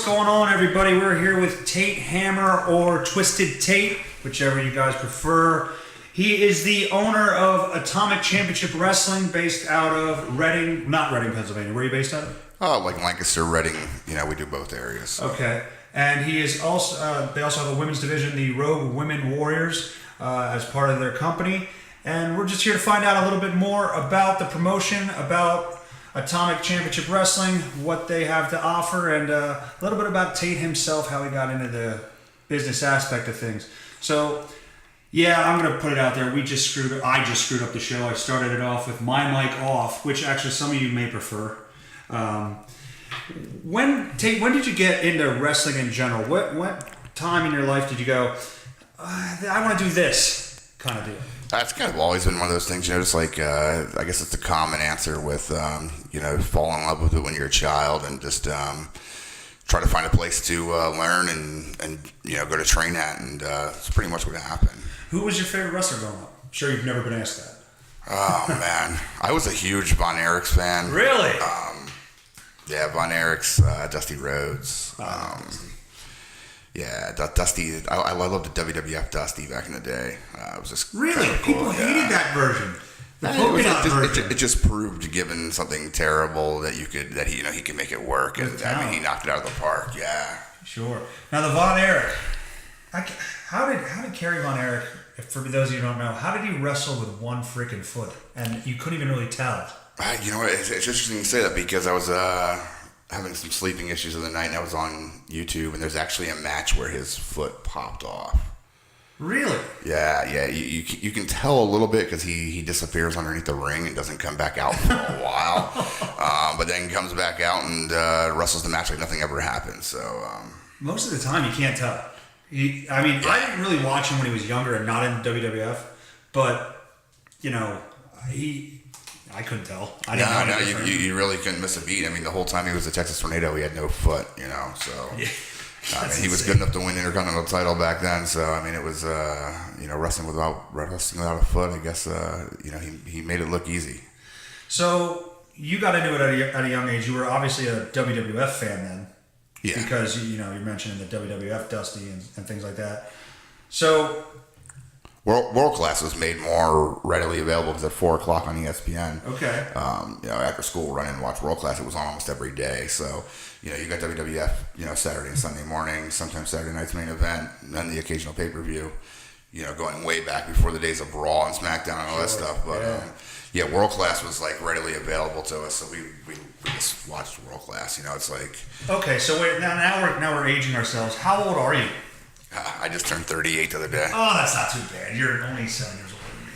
going on, everybody? We're here with Tate Hammer or Twisted Tate, whichever you guys prefer. He is the owner of Atomic Championship Wrestling, based out of Reading, not Reading, Pennsylvania. Where are you based out of? Oh, like Lancaster, Reading. You know, we do both areas. Okay. And he is also, they also have a women's division, the Rogue Women Warriors, as part of their company. And we're just here to find out a little bit more about the promotion, about Atomic Championship Wrestling, what they have to offer, and a little bit about Tate himself, how he got into the business aspect of things. So, yeah, I'm going to put it out there. I just screwed up the show. I started it off with my mic off, which actually some of you may prefer. Tate, when did you get into wrestling in general? What time in your life did you go, I want to do this kind of deal? That's kind of always been one of those things, you know, just like, I guess it's a common answer with, you know, fall in love with it when you're a child and just try to find a place to learn and, you know, go to train at, and it's pretty much what happened. Who was your favorite wrestler growing up? I'm sure you've never been asked that. Oh, man. I was a huge Von Erichs fan. Really? Yeah, Von Erichs, Dusty Rhodes. Yeah, Dusty. I loved the WWF Dusty back in the day. It was just really kind of cool. People hated that version. The polka dot version. It just proved, given something terrible, that he could make it work. And I mean, he knocked it out of the park. Yeah. Sure. Now the Von Erich. How did Kerry Von Erich? For those of you who don't know, how did he wrestle with one freaking foot, and you couldn't even really tell? You know what? It's interesting you say that, because I was having some sleeping issues the other night, and I was on YouTube, and there's actually a match where his foot popped off. Really? Yeah. You can tell a little bit because he disappears underneath the ring and doesn't come back out for a while, but then comes back out and wrestles the match like nothing ever happened. So most of the time you can't tell. I didn't really watch him when he was younger and not in WWF, but you know, I couldn't tell. You really couldn't miss a beat. I mean, the whole time he was a Texas Tornado, he had no foot, you know, so. Yeah, I mean, he was good enough to win the Intercontinental title back then, so, I mean, it was, you know, wrestling without a foot, I guess, you know, he made it look easy. So, you got into it at a young age. You were obviously a WWF fan then. Yeah. Because, you know, you're mentioning the WWF Dusty and things like that. So... World Class was made more readily available because at 4 o'clock on ESPN. Okay. You know, after school, run in and watch World Class. It was on almost every day. So, you know, you got WWF, you know, Saturday and Sunday morning, sometimes Saturday night's main event, and then the occasional pay-per-view, you know, going way back before the days of Raw and SmackDown and all that stuff. But, yeah, World Class was, like, readily available to us, so we just watched World Class. You know, it's like... Okay, so wait, now we're aging ourselves. How old are you? I just turned 38 the other day. Oh, that's not too bad. You're only 7 years older than me.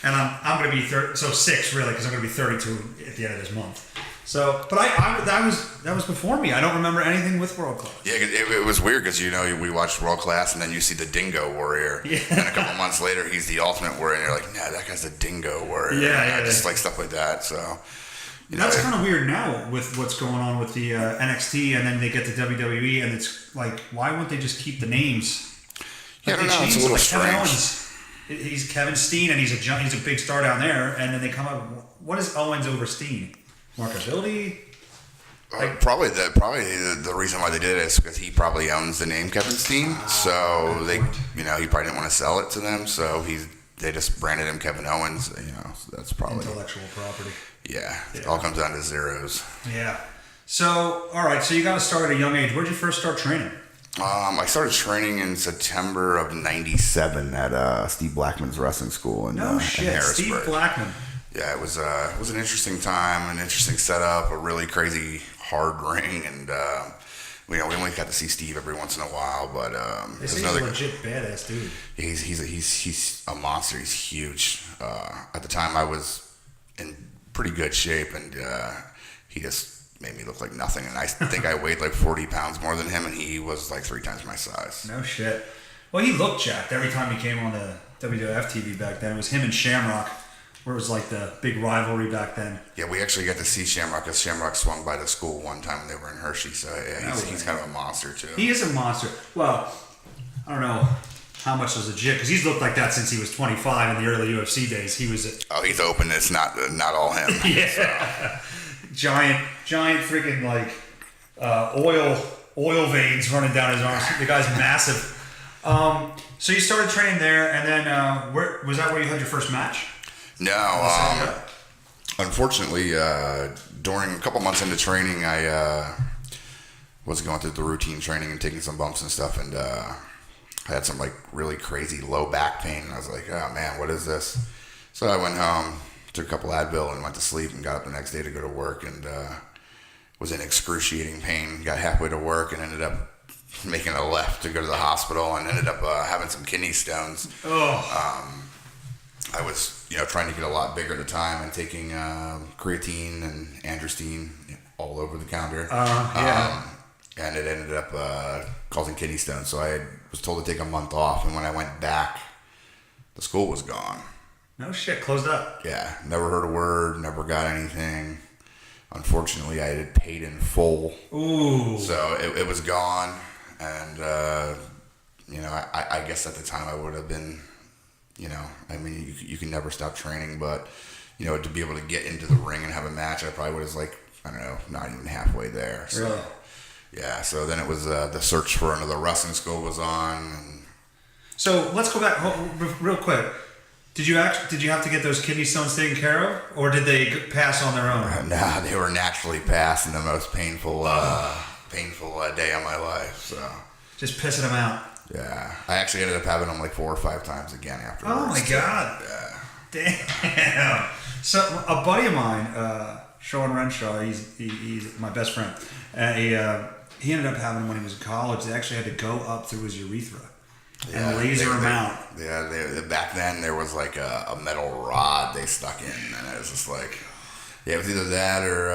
And I'm going to be 6, really, because I'm going to be 32 at the end of this month. So, but that was before me. I don't remember anything with World Class. Yeah, it was weird because, you know, we watched World Class and then you see the Dingo Warrior. Yeah. And a couple months later, he's the Ultimate Warrior. And you're like, nah, that guy's the Dingo Warrior. Yeah. Just like stuff like that, so... That's kind of weird now with what's going on with the NXT, and then they get to WWE, and it's like, why wouldn't they just keep the names? Yeah, I don't know. It's a little strange. Kevin Owens, he's Kevin Steen, and he's a big star down there, and then they come up. What is Owens over Steen? Marketability? Probably the reason why they did it is because he probably owns the name Kevin Steen, so they, you know, he probably didn't want to sell it to them, so they just branded him Kevin Owens, you know, so that's probably intellectual property. Yeah, it all comes down to zeros. Yeah. So, all right, so you got to start at a young age. Where did you first start training? I started training in September of '97 at Steve Blackman's wrestling school in Harrisburg. Steve Blackman. Yeah, it was an interesting time, an interesting setup, a really crazy hard ring, and we only got to see Steve every once in a while, but they say he's a legit badass dude. He's a monster. He's huge. At the time, I was in pretty good shape, and he just made me look like nothing, and I think I weighed like 40 pounds more than him, and he was like 3 times my size. No shit. Well, he looked jacked every time he came on the WWF TV back then. It was him and Shamrock, where it was like the big rivalry back then. Yeah, we actually got to see Shamrock, because Shamrock swung by the school one time when they were in Hershey, so yeah, he's kind of a monster too. He is a monster. Well, I don't know how much was legit, because he's looked like that since he was 25 in the early UFC days. He was he's open. It's not all him. Yeah. So. Giant freaking like oil oil veins running down his arms. The guy's massive. So you started training there, and then was that where you had your first match? No. Unfortunately, during a couple months into training, I was going through the routine training and taking some bumps and stuff, and I had some like really crazy low back pain. And I was like, oh man, what is this? So I went home, took a couple Advil, and went to sleep, and got up the next day to go to work, and was in excruciating pain. Got halfway to work and ended up making a left to go to the hospital, and ended up having some kidney stones. I was, trying to get a lot bigger at the time and taking creatine and androstenedione all over the counter. And it ended up causing kidney stones. So I was told to take a month off, and when I went back, the school was gone. No shit, closed up. Yeah, never heard a word, never got anything. Unfortunately, I had paid in full. Ooh. So it was gone, and I guess at the time I would have been, you can never stop training, but to be able to get into the ring and have a match, I probably was like, I don't know, not even halfway there. So, really? Yeah. So then it was the search for another wrestling school was on. And so let's go back real quick. Did you have to get those kidney stones taken care of, or did they pass on their own? No, they were naturally passed in the most painful day of my life. So just pissing them out. Yeah, I actually ended up having them like 4 or 5 times again afterwards. Oh my god! Yeah. Damn. So a buddy of mine, Sean Renshaw, he's my best friend. He ended up having them when he was in college. They actually had to go up through his urethra and laser him out. Yeah, back then there was like a metal rod they stuck in, and it was just like, it was either that or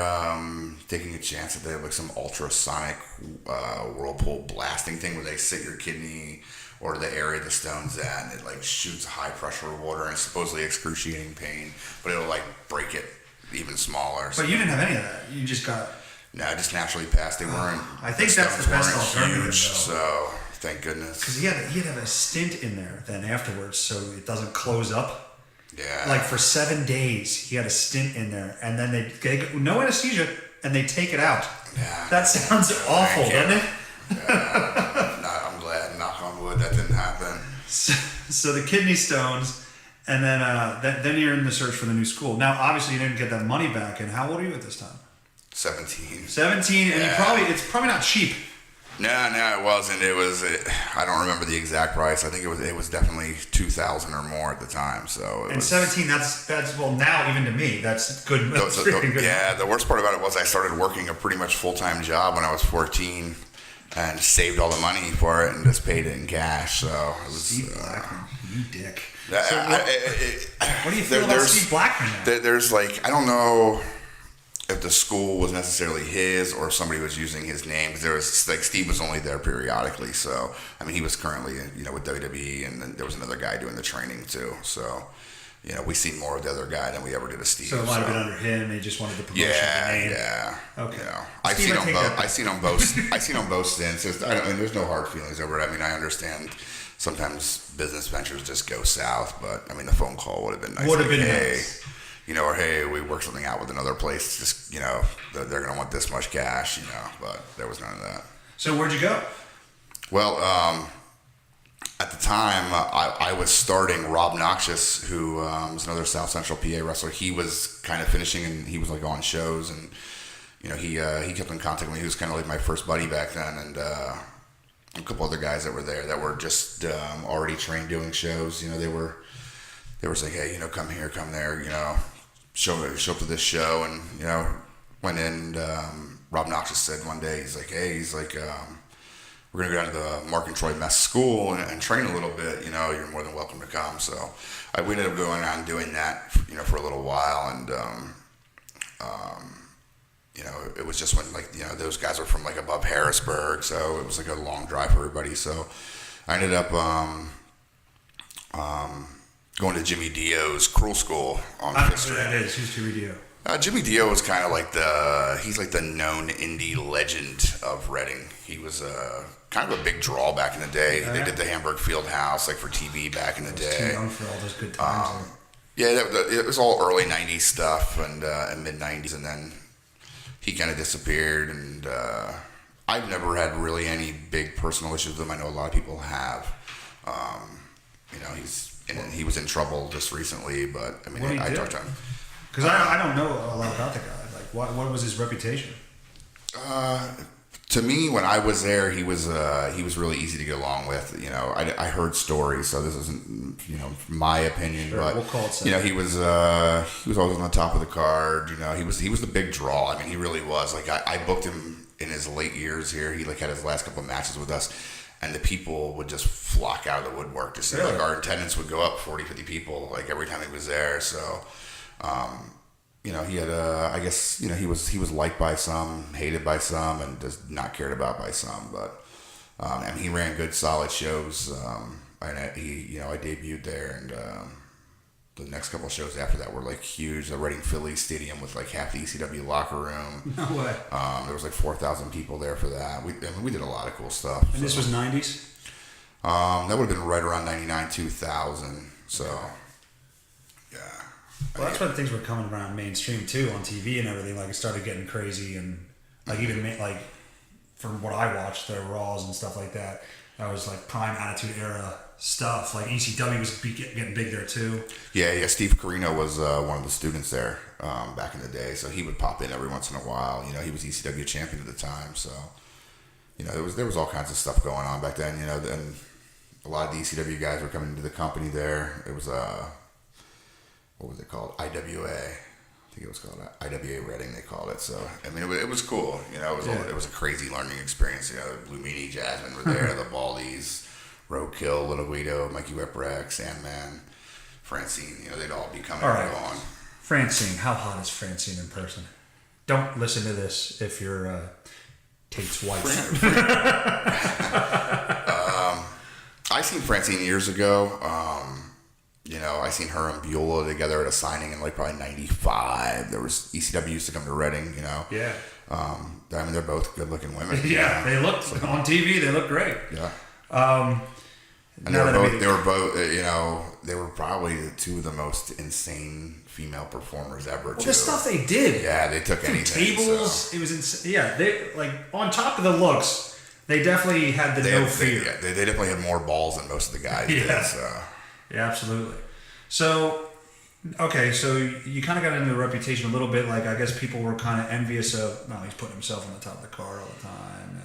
taking a chance that they have like some ultrasonic whirlpool blasting thing where they sit your kidney or the area the stone's at, and it like shoots high pressure water and supposedly excruciating pain, but it'll like break it even smaller. But you didn't have any of that. You just got... No, just naturally passed. They weren't. I think that's the best alternative, huge, so thank goodness. Because he had to have a stint in there then afterwards, so it doesn't close up. Yeah. Like for 7 days, he had a stint in there, and then they no anesthesia, and they take it out. Yeah. That sounds awful, doesn't it? Yeah. I'm glad. Knock on wood, that didn't happen. So the kidney stones, and then you're in the search for the new school. Now, obviously, you didn't get that money back. And how old are you at this time? 17. 17, and it's probably not cheap. No, it wasn't. I don't remember the exact price. I think it was definitely $2,000 or more at the time. So and 17, that's well, now even to me, that's good. That's pretty good. Yeah, the worst part about it was I started working a pretty much full-time job when I was 14, and saved all the money for it and just paid it in cash. So it was. Steve Blackman, you dick. So what do you feel about Steve Blackman now? There's like, I don't know if the school was necessarily his or somebody was using his name, because there was like Steve was only there periodically. So I mean, he was currently with WWE, and then there was another guy doing the training too. So we seen more of the other guy than we ever did of Steve. So it might have been under him. He just wanted the promotion of the name. Yeah. Okay. I've seen on both. I've seen on both stints. There's no hard feelings over it. I mean, I understand. Sometimes business ventures just go south, but I mean, the phone call would have been nice. Would have been nice. Or hey, we worked something out with another place. Just they're going to want this much cash. But there was none of that. So where'd you go? Well, at the time, I was starting Rob Noxious, who was another South Central PA wrestler. He was kind of finishing, and he was like on shows, and he kept in contact with me. He was kind of like my first buddy back then, and a couple other guys that were there that were just already trained doing shows. They were saying, hey, come here, come there, show up to this show, and went in. Rob Noxious said one day, he's like, we're gonna go down to the Mark and Troy Mess School and train a little bit. You're more than welcome to come. So we ended up going around and doing that, for a little while, and it was just when those guys were from like above Harrisburg, so it was like a long drive for everybody. So I ended up going to Jimmy Dio's Cruel School on Fifth Street. That is. Who's Jimmy Dio? Jimmy Dio was kind of like he's like the known indie legend of Reading. He was kind of a big draw back in the day. They did the Hamburg Field House for TV back in the day. Too young for all those good times. It was all early '90s stuff and mid '90s, and then he kind of disappeared, and I've never had really any big personal issues with him. I know a lot of people have. He was in trouble just recently, but I mean, I talked to him. Because I don't know a lot about the guy. Like, what was his reputation? To me, when I was there, he was really easy to get along with. I heard stories, so this isn't my opinion, sure, but we'll call it he was always on the top of the card. He was the big draw. I mean, he really was. Like I booked him in his late years here. He had his last couple of matches with us, and the people would just flock out of the woodwork to see. Really? Like our attendance would go up 40, 50 people like every time he was there. So. He had I guess he was liked by some, hated by some, and just not cared about by some. But he ran good, solid shows. I debuted there, and the next couple of shows after that were like huge. The Reading Phillies Stadium with like half the ECW locker room. No way. There was like 4,000 people there for that. We did a lot of cool stuff. And this was 90s? That would have been right around 99, 2000. So, yeah. Well, that's when things were coming around mainstream too on TV and everything. Like it started getting crazy, and like even like from what I watched, the Raws and stuff like that. That was like prime Attitude Era stuff. Like ECW was getting big there too. Yeah. Steve Carino was one of the students there back in the day, so he would pop in every once in a while. He was ECW champion at the time, so there was all kinds of stuff going on back then. And a lot of the ECW guys were coming into the company there. It was what was it called? IWA. I think it was called IWA Reading. They called it. So I mean, it was cool. It was a crazy learning experience. Blue Meanie, Jasmine were there. The Baldies, Roadkill, Little Guido, Mikey Whipwreck, Sandman, Francine. They'd all be coming and going. Francine, how hot is Francine in person? Don't listen to this if you're Tate's wife. I seen Francine years ago. I seen her and Beulah together at a signing in like probably 95. There was ECW used to come to Reading, Yeah. I mean, they're both good looking women. Yeah, they looked on TV. They look great. Yeah. And they were probably two of the most insane female performers ever. Well, the stuff they did. Yeah, they took anything. Tables. So. It was insane. Yeah, they like on top of the looks, they definitely had no fear. They definitely had more balls than most of the guys yeah. did. So. Yeah, absolutely. So, okay, so you kind of got into the reputation a little bit. Like, I guess people were kind of envious of, he's putting himself on the top of the car all the time,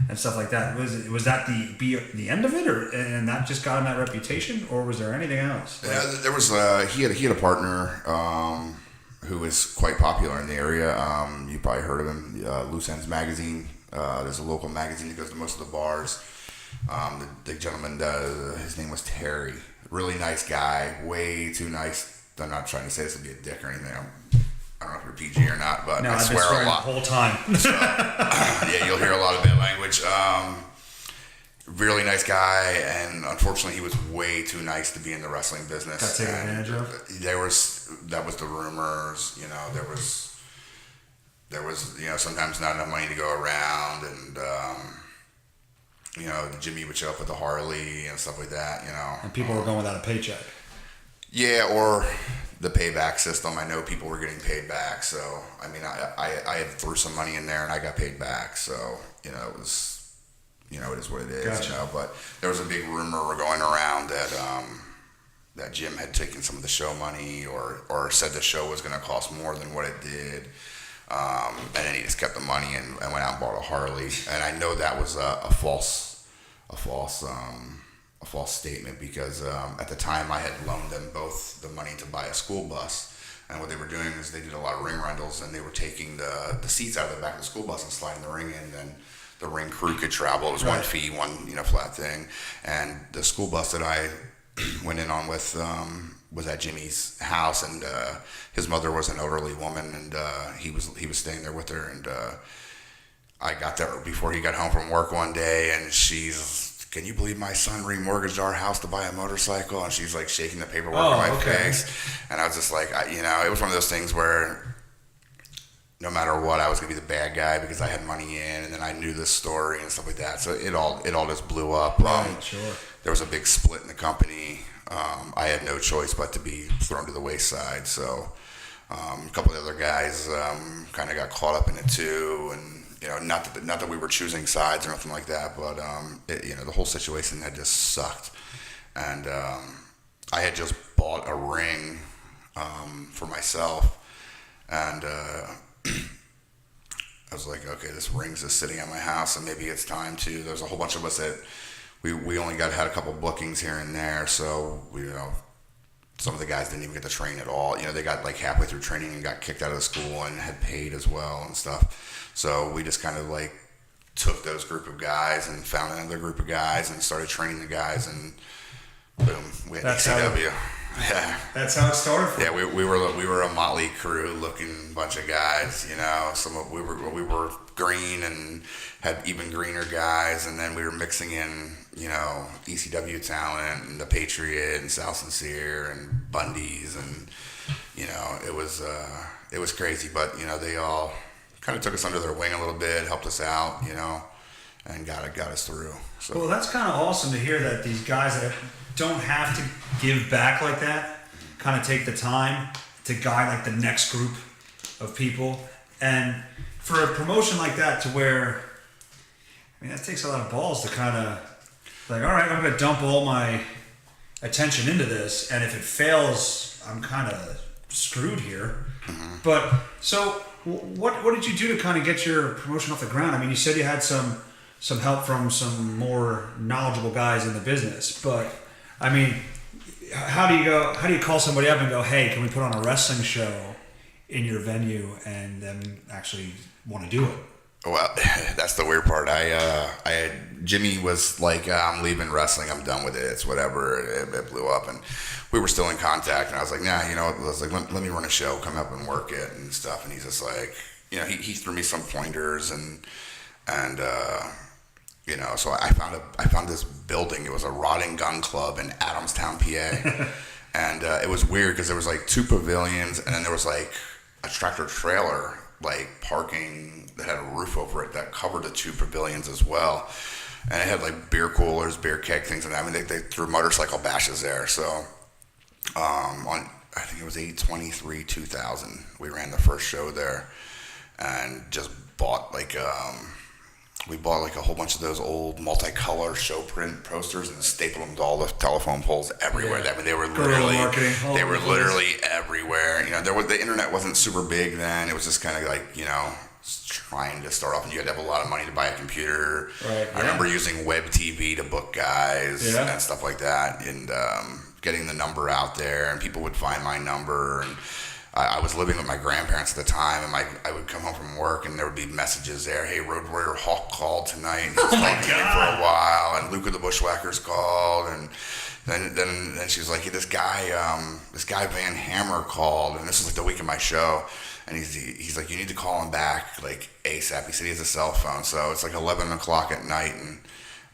and stuff like that. Was that the end of it, and that just got him that reputation, or was there anything else? There was he had a partner who was quite popular in the area. You probably heard of him, Loose Ends Magazine. There's a local magazine that goes to most of the bars. The gentleman, his name was Terry. Really nice guy, way too nice. I'm not trying to say this to be a dick or anything. I don't know if you're PG or not, but I swear a lot. The whole time. So, yeah, you'll hear a lot of bad language. Really nice guy, and unfortunately, he was way too nice to be in the wrestling business. Got taken advantage of. That was the rumors. There was sometimes not enough money to go around, and. Jimmy would show up with the Harley and stuff like that, And people were going without a paycheck. Yeah, or the payback system. I know people were getting paid back, so I mean, I had threw some money in there and I got paid back, so it was, it is what it is. Gotcha. But there was a big rumor going around that Jim had taken some of the show money, or said the show was going to cost more than what it did. And then he just kept the money and went out and bought a Harley. And I know that was a false statement, because at the time I had loaned them both the money to buy a school bus. And what they were doing is they did a lot of ring rentals, and they were taking the seats out of the back of the school bus and sliding the ring in. Then the ring crew could travel. It was one fee, one flat thing. And the school bus that I went in on with was at Jimmy's house, and his mother was an elderly woman, and he was staying there with her. And I got there before he got home from work one day, and she's, "Can you believe my son remortgaged our house to buy a motorcycle?" And she's like shaking the paperwork in my face, and I was just like, it was one of those things where no matter what, I was gonna be the bad guy because I had money in, and then I knew this story and stuff like that. So it all just blew up. Right, sure. There was a big split in the company. I had no choice but to be thrown to the wayside. So a couple of the other guys kind of got caught up in it too, and not that we were choosing sides or nothing like that, but the whole situation had just sucked, and I had just bought a ring for myself, and I was like, okay, this ring's just sitting at my house, and maybe it's time to. There's a whole bunch of us that we only had a couple bookings here and there, so some of the guys didn't even get to train at all. They got like halfway through training and got kicked out of the school and had paid as well and stuff. So we just kind of like took those group of guys and found another group of guys and started training the guys, and boom, we had ECW. Yeah, that's how it started. Yeah, we were a motley crew looking bunch of guys. We were green and had even greener guys, and then we were mixing in ECW talent and the Patriot and Sal Sincere and Bundy's, and it was crazy, but they all kind of took us under their wing a little bit, helped us out, and got us through. So. Well, that's kind of awesome to hear that these guys that don't have to give back like that kind of take the time to guide like the next group of people, and for a promotion like that to where, that takes a lot of balls to kind of like, all right, I'm going to dump all my attention into this, and if it fails, I'm kind of screwed here. Mm-hmm. But so what did you do to kind of get your promotion off the ground? You said you had some help from some more knowledgeable guys in the business, but how do you call somebody up and go, hey, can we put on a wrestling show in your venue, and then actually want to do it? Well, that's the weird part. Jimmy was like, I'm leaving wrestling. I'm done with it. It's whatever. It blew up, and we were still in contact. And I was like, nah, I was like, let me run a show, come up and work it and stuff. And he's just like, he threw me some pointers and so I found this building. It was a Rod and Gun Club in Adamstown, PA, and it was weird because there was like 2 pavilions, and then there was like a tractor trailer like parking that had a roof over it that covered the 2 pavilions as well, and it had like beer coolers, beer keg things, and they threw motorcycle bashes there. So on I think it was 8/23/2000, we ran the first show there, and just bought we bought like a whole bunch of those old multicolor show print posters and stapled them to all the telephone poles everywhere. Yeah. They were literally everywhere. The internet wasn't super big then. It was just kind of like, trying to start off, and you had to have a lot of money to buy a computer. Right. I remember using web TV to book guys and stuff like that, and getting the number out there, and people would find my number. And I was living with my grandparents at the time, and I would come home from work, and there would be messages there. Hey, Road Warrior Hawk called tonight. And he was talking to me for a while, and Luke of the Bushwhackers called, and then she was like, hey, this guy Van Hammer called, and this was like the week of my show, and he's like, you need to call him back like ASAP. He said he has a cell phone, so it's like 11 o'clock at night,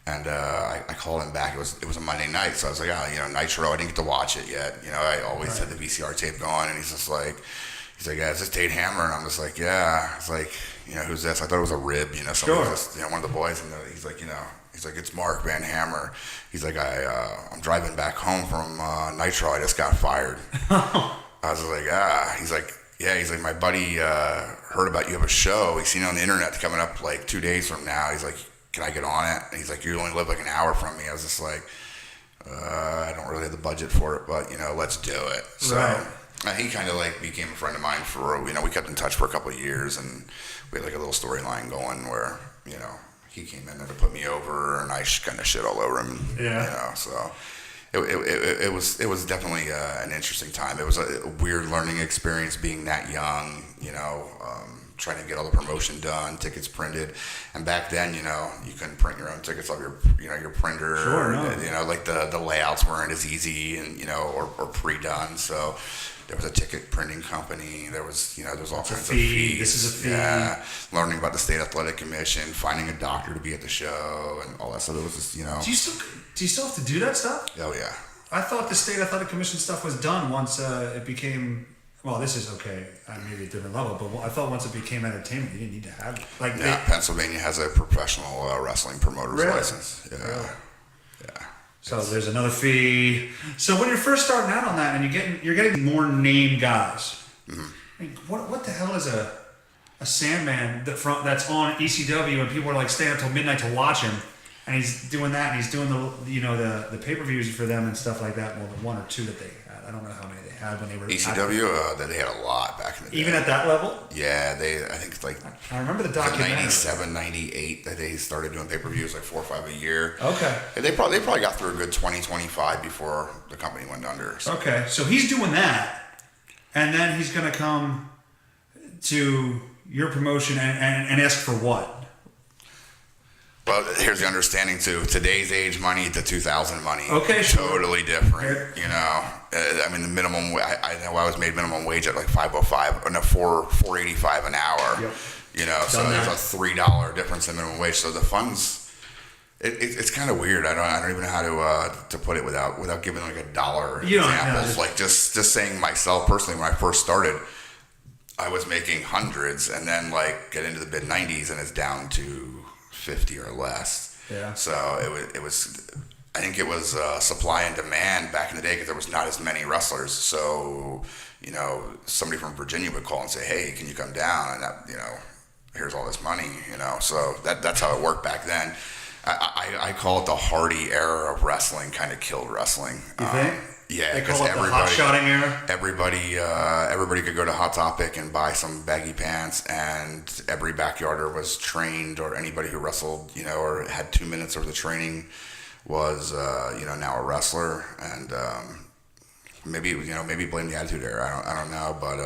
and I called him back. It was a Monday night, so I was like, Nitro. I didn't get to watch it yet. I always had the VCR tape going, and he's like, yeah, is this Tate Hammer? And I'm just like, yeah. It's like, who's this? I thought it was a rib, somebody just, one of the boys, and he's like, it's Mark Van Hammer. He's like, I'm driving back home from Nitro. I just got fired. I was like, He's like, yeah. He's like, my buddy heard about you have a show. He's seen it on the internet coming up like 2 days from now. He's like, can I get on it? And he's like, you only live like an hour from me. I was just like, I don't really have the budget for it, but let's do it. So he kind of like became a friend of mine for, we kept in touch for a couple of years, and we had like a little storyline going where, he came in there to put me over, and I kind of shit all over him. Yeah. So it was definitely an interesting time. It was a weird learning experience being that young, trying to get all the promotion done, tickets printed, and back then, you couldn't print your own tickets off your printer. Sure, no. Like the layouts weren't as easy, and or pre-done. So there was a ticket printing company. There was all kinds of fees. This is a fee. Yeah, learning about the state athletic commission, finding a doctor to be at the show, and all that stuff. It was just Do you still have to do that stuff? Oh yeah. I thought the state athletic commission stuff was done once it became. Well, this is okay. Maybe a different level, but I thought once it became entertainment, you didn't need to have it. Pennsylvania has a professional wrestling promoter's license. Yeah. Really? Yeah. So there's another fee. So when you're first starting out on that, and you're getting more name guys. Mm-hmm. What the hell is a a Sandman that's on ECW, and people are like staying up till midnight to watch him. And he's doing that, and he's doing the pay-per-views for them and stuff like that. Well, the one or two that they had, I don't know how many they had when they were ECW. That they had a lot back in the day. Even at that level. Yeah, I think it's like I remember the documentary. 97, 98 that they started doing pay-per-views like 4 or 5 a year. Okay. And they probably got through a good 20, 25 before the company went under. So. Okay, so he's doing that, and then he's gonna come to your promotion and ask for what? Well, here's the understanding too. Today's age money to 2000 money. Okay, totally different. You know, I mean the minimum. I know I was made minimum wage at like 505 or no $4.85 an hour. Yep. You know, so there's a $3 difference in minimum wage. So the funds, it's kind of weird. I don't even know how to put it without giving like a dollar examples. Like just saying myself personally, when I first started, I was making hundreds, and then like get into the mid 90s, and it's down to 50 or less. Yeah. So it was I think it was supply and demand back in the day because there was not as many wrestlers. So, you know, somebody from Virginia would call and say, "Hey, can you come down?" And that, you know, here's all this money, you know. So that's how it worked back then. I call it the Hardy era of wrestling. Kind of killed wrestling. You think? Yeah, they call it the hot shotting era. Everybody could go to Hot Topic and buy some baggy pants, and every backyarder was trained, or anybody who wrestled, you know, or had 2 minutes of the training was, you know, now a wrestler. And maybe blame the Attitude Era. I don't know, but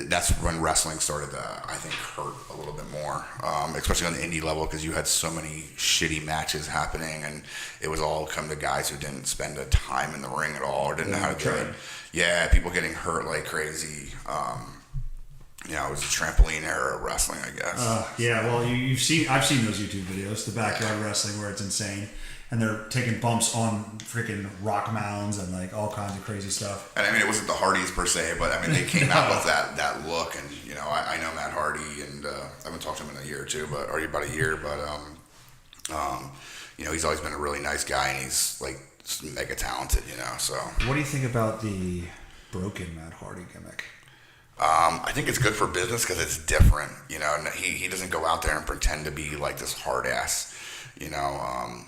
that's when wrestling started to, I think, hurt a little bit more, especially on the indie level, because you had so many shitty matches happening, and it was all come to guys who didn't spend a time in the ring at all or didn't know how to do it. Yeah, people getting hurt like crazy. You know, it was a trampoline era of wrestling, I guess. Yeah, well, I've seen those YouTube videos, the backyard wrestling, where it's insane. And they're taking bumps on freaking rock mounds and like all kinds of crazy stuff. And I mean, it wasn't the Hardys per se, but I mean, they came out with that look. And you know, I know Matt Hardy, and I haven't talked to him in a year or two, or about a year. But you know, he's always been a really nice guy, and he's like mega talented. You know, so. What do you think about the broken Matt Hardy gimmick? I think it's good for business because it's different. You know, he doesn't go out there and pretend to be like this hard ass. You know.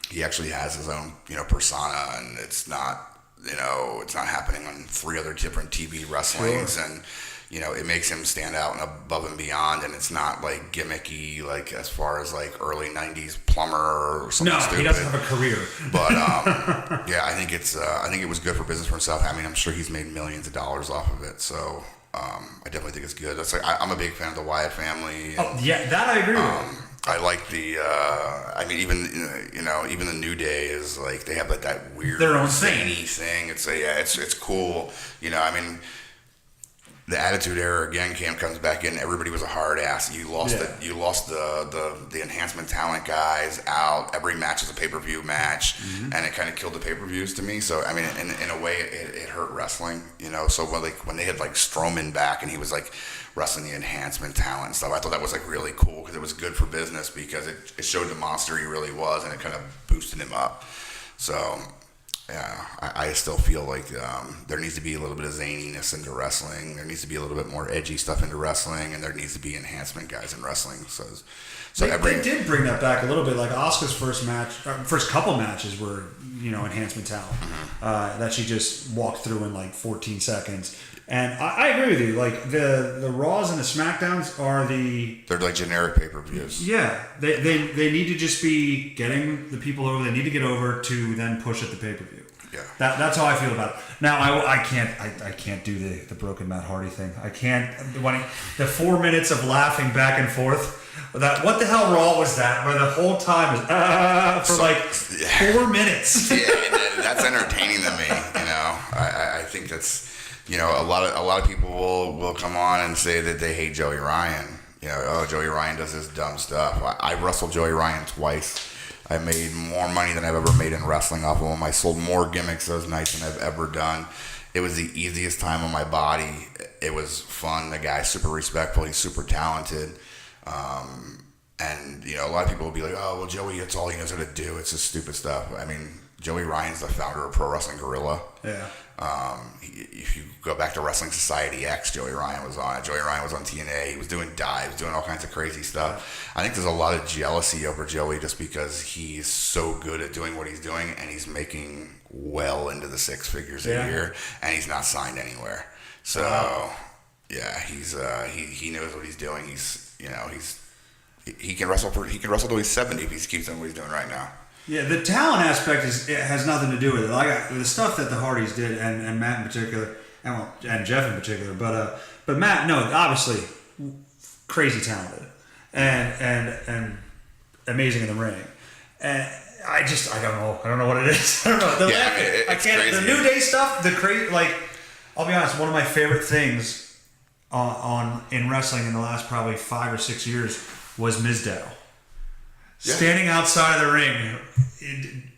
He actually has his own, you know, persona, and it's not happening on 3 other different TV wrestlings, sure. And you know, it makes him stand out and above and beyond, and it's not like gimmicky, like as far as like early '90s plumber or something. No, stupid. He doesn't have a career. But yeah, I think it was good for business for himself. I mean, I'm sure he's made millions of dollars off of it, so I definitely think it's good. That's like I'm a big fan of the Wyatt family. And, yeah, that I agree with. I like the, I mean, even the New Day is like, they have like that weird, their own zany thing. It's cool. You know, I mean, the Attitude Era again comes back in. Everybody was a hard ass. You lost the enhancement talent guys out. Every match is a pay-per-view match, mm-hmm. And it kind of killed the pay-per-views to me. So I mean, in a way, it hurt wrestling. You know, so when they had like Strowman back and he was like wrestling the enhancement talent and stuff, I thought that was like really cool because it was good for business because it showed the monster he really was, and it kind of boosted him up. So. Yeah, I still feel like there needs to be a little bit of zaniness into wrestling. There needs to be a little bit more edgy stuff into wrestling, and there needs to be enhancement guys in wrestling. So they did bring that back a little bit. Like Asuka's first couple matches were, you know, enhancement talent, mm-hmm. That she just walked through in like 14 seconds. And I agree with you. Like the Raws and the SmackDowns they're like generic pay-per-views. Yeah, they need to just be getting the people over. They need to get over to then push at the pay-per-view. Yeah, that's how I feel about it. Now I can't do the broken Matt Hardy thing. I can't. The 4 minutes of laughing back and forth. That what the hell Raw was that? Where the whole time is for 4 minutes. Yeah, that's entertaining to me. You know, I think that's. You know, a lot of people will come on and say that they hate Joey Ryan. You know, oh, Joey Ryan does this dumb stuff. I wrestled Joey Ryan twice. I made more money than I've ever made in wrestling off of him. I sold more gimmicks those nights than I've ever done. It was the easiest time on my body. It was fun. The guy's super respectful. He's super talented. And, you know, a lot of people will be like, oh, well, Joey, it's all he knows how to do. It's just stupid stuff. I mean, Joey Ryan's the founder of Pro Wrestling Guerrilla. Yeah. If you go back to Wrestling Society X, Joey Ryan was on it. Joey Ryan was on TNA. He was doing dives, doing all kinds of crazy stuff. I think there's a lot of jealousy over Joey just because he's so good at doing what he's doing, and he's making well into the six figures a year, and he's not signed anywhere. So, yeah, he's he knows what he's doing. He can wrestle till he's 70 if he keeps doing what he's doing right now. Yeah, the talent aspect has nothing to do with it. Like the stuff that the Hardys did, and Matt in particular, and Jeff in particular, but Matt, no, obviously crazy talented and amazing in the ring. And I don't know what it is. I don't know. It's crazy. The New Day stuff, I'll be honest, one of my favorite things in wrestling in the last probably 5 or 6 years was Mizdow. Yeah. Standing outside of the ring,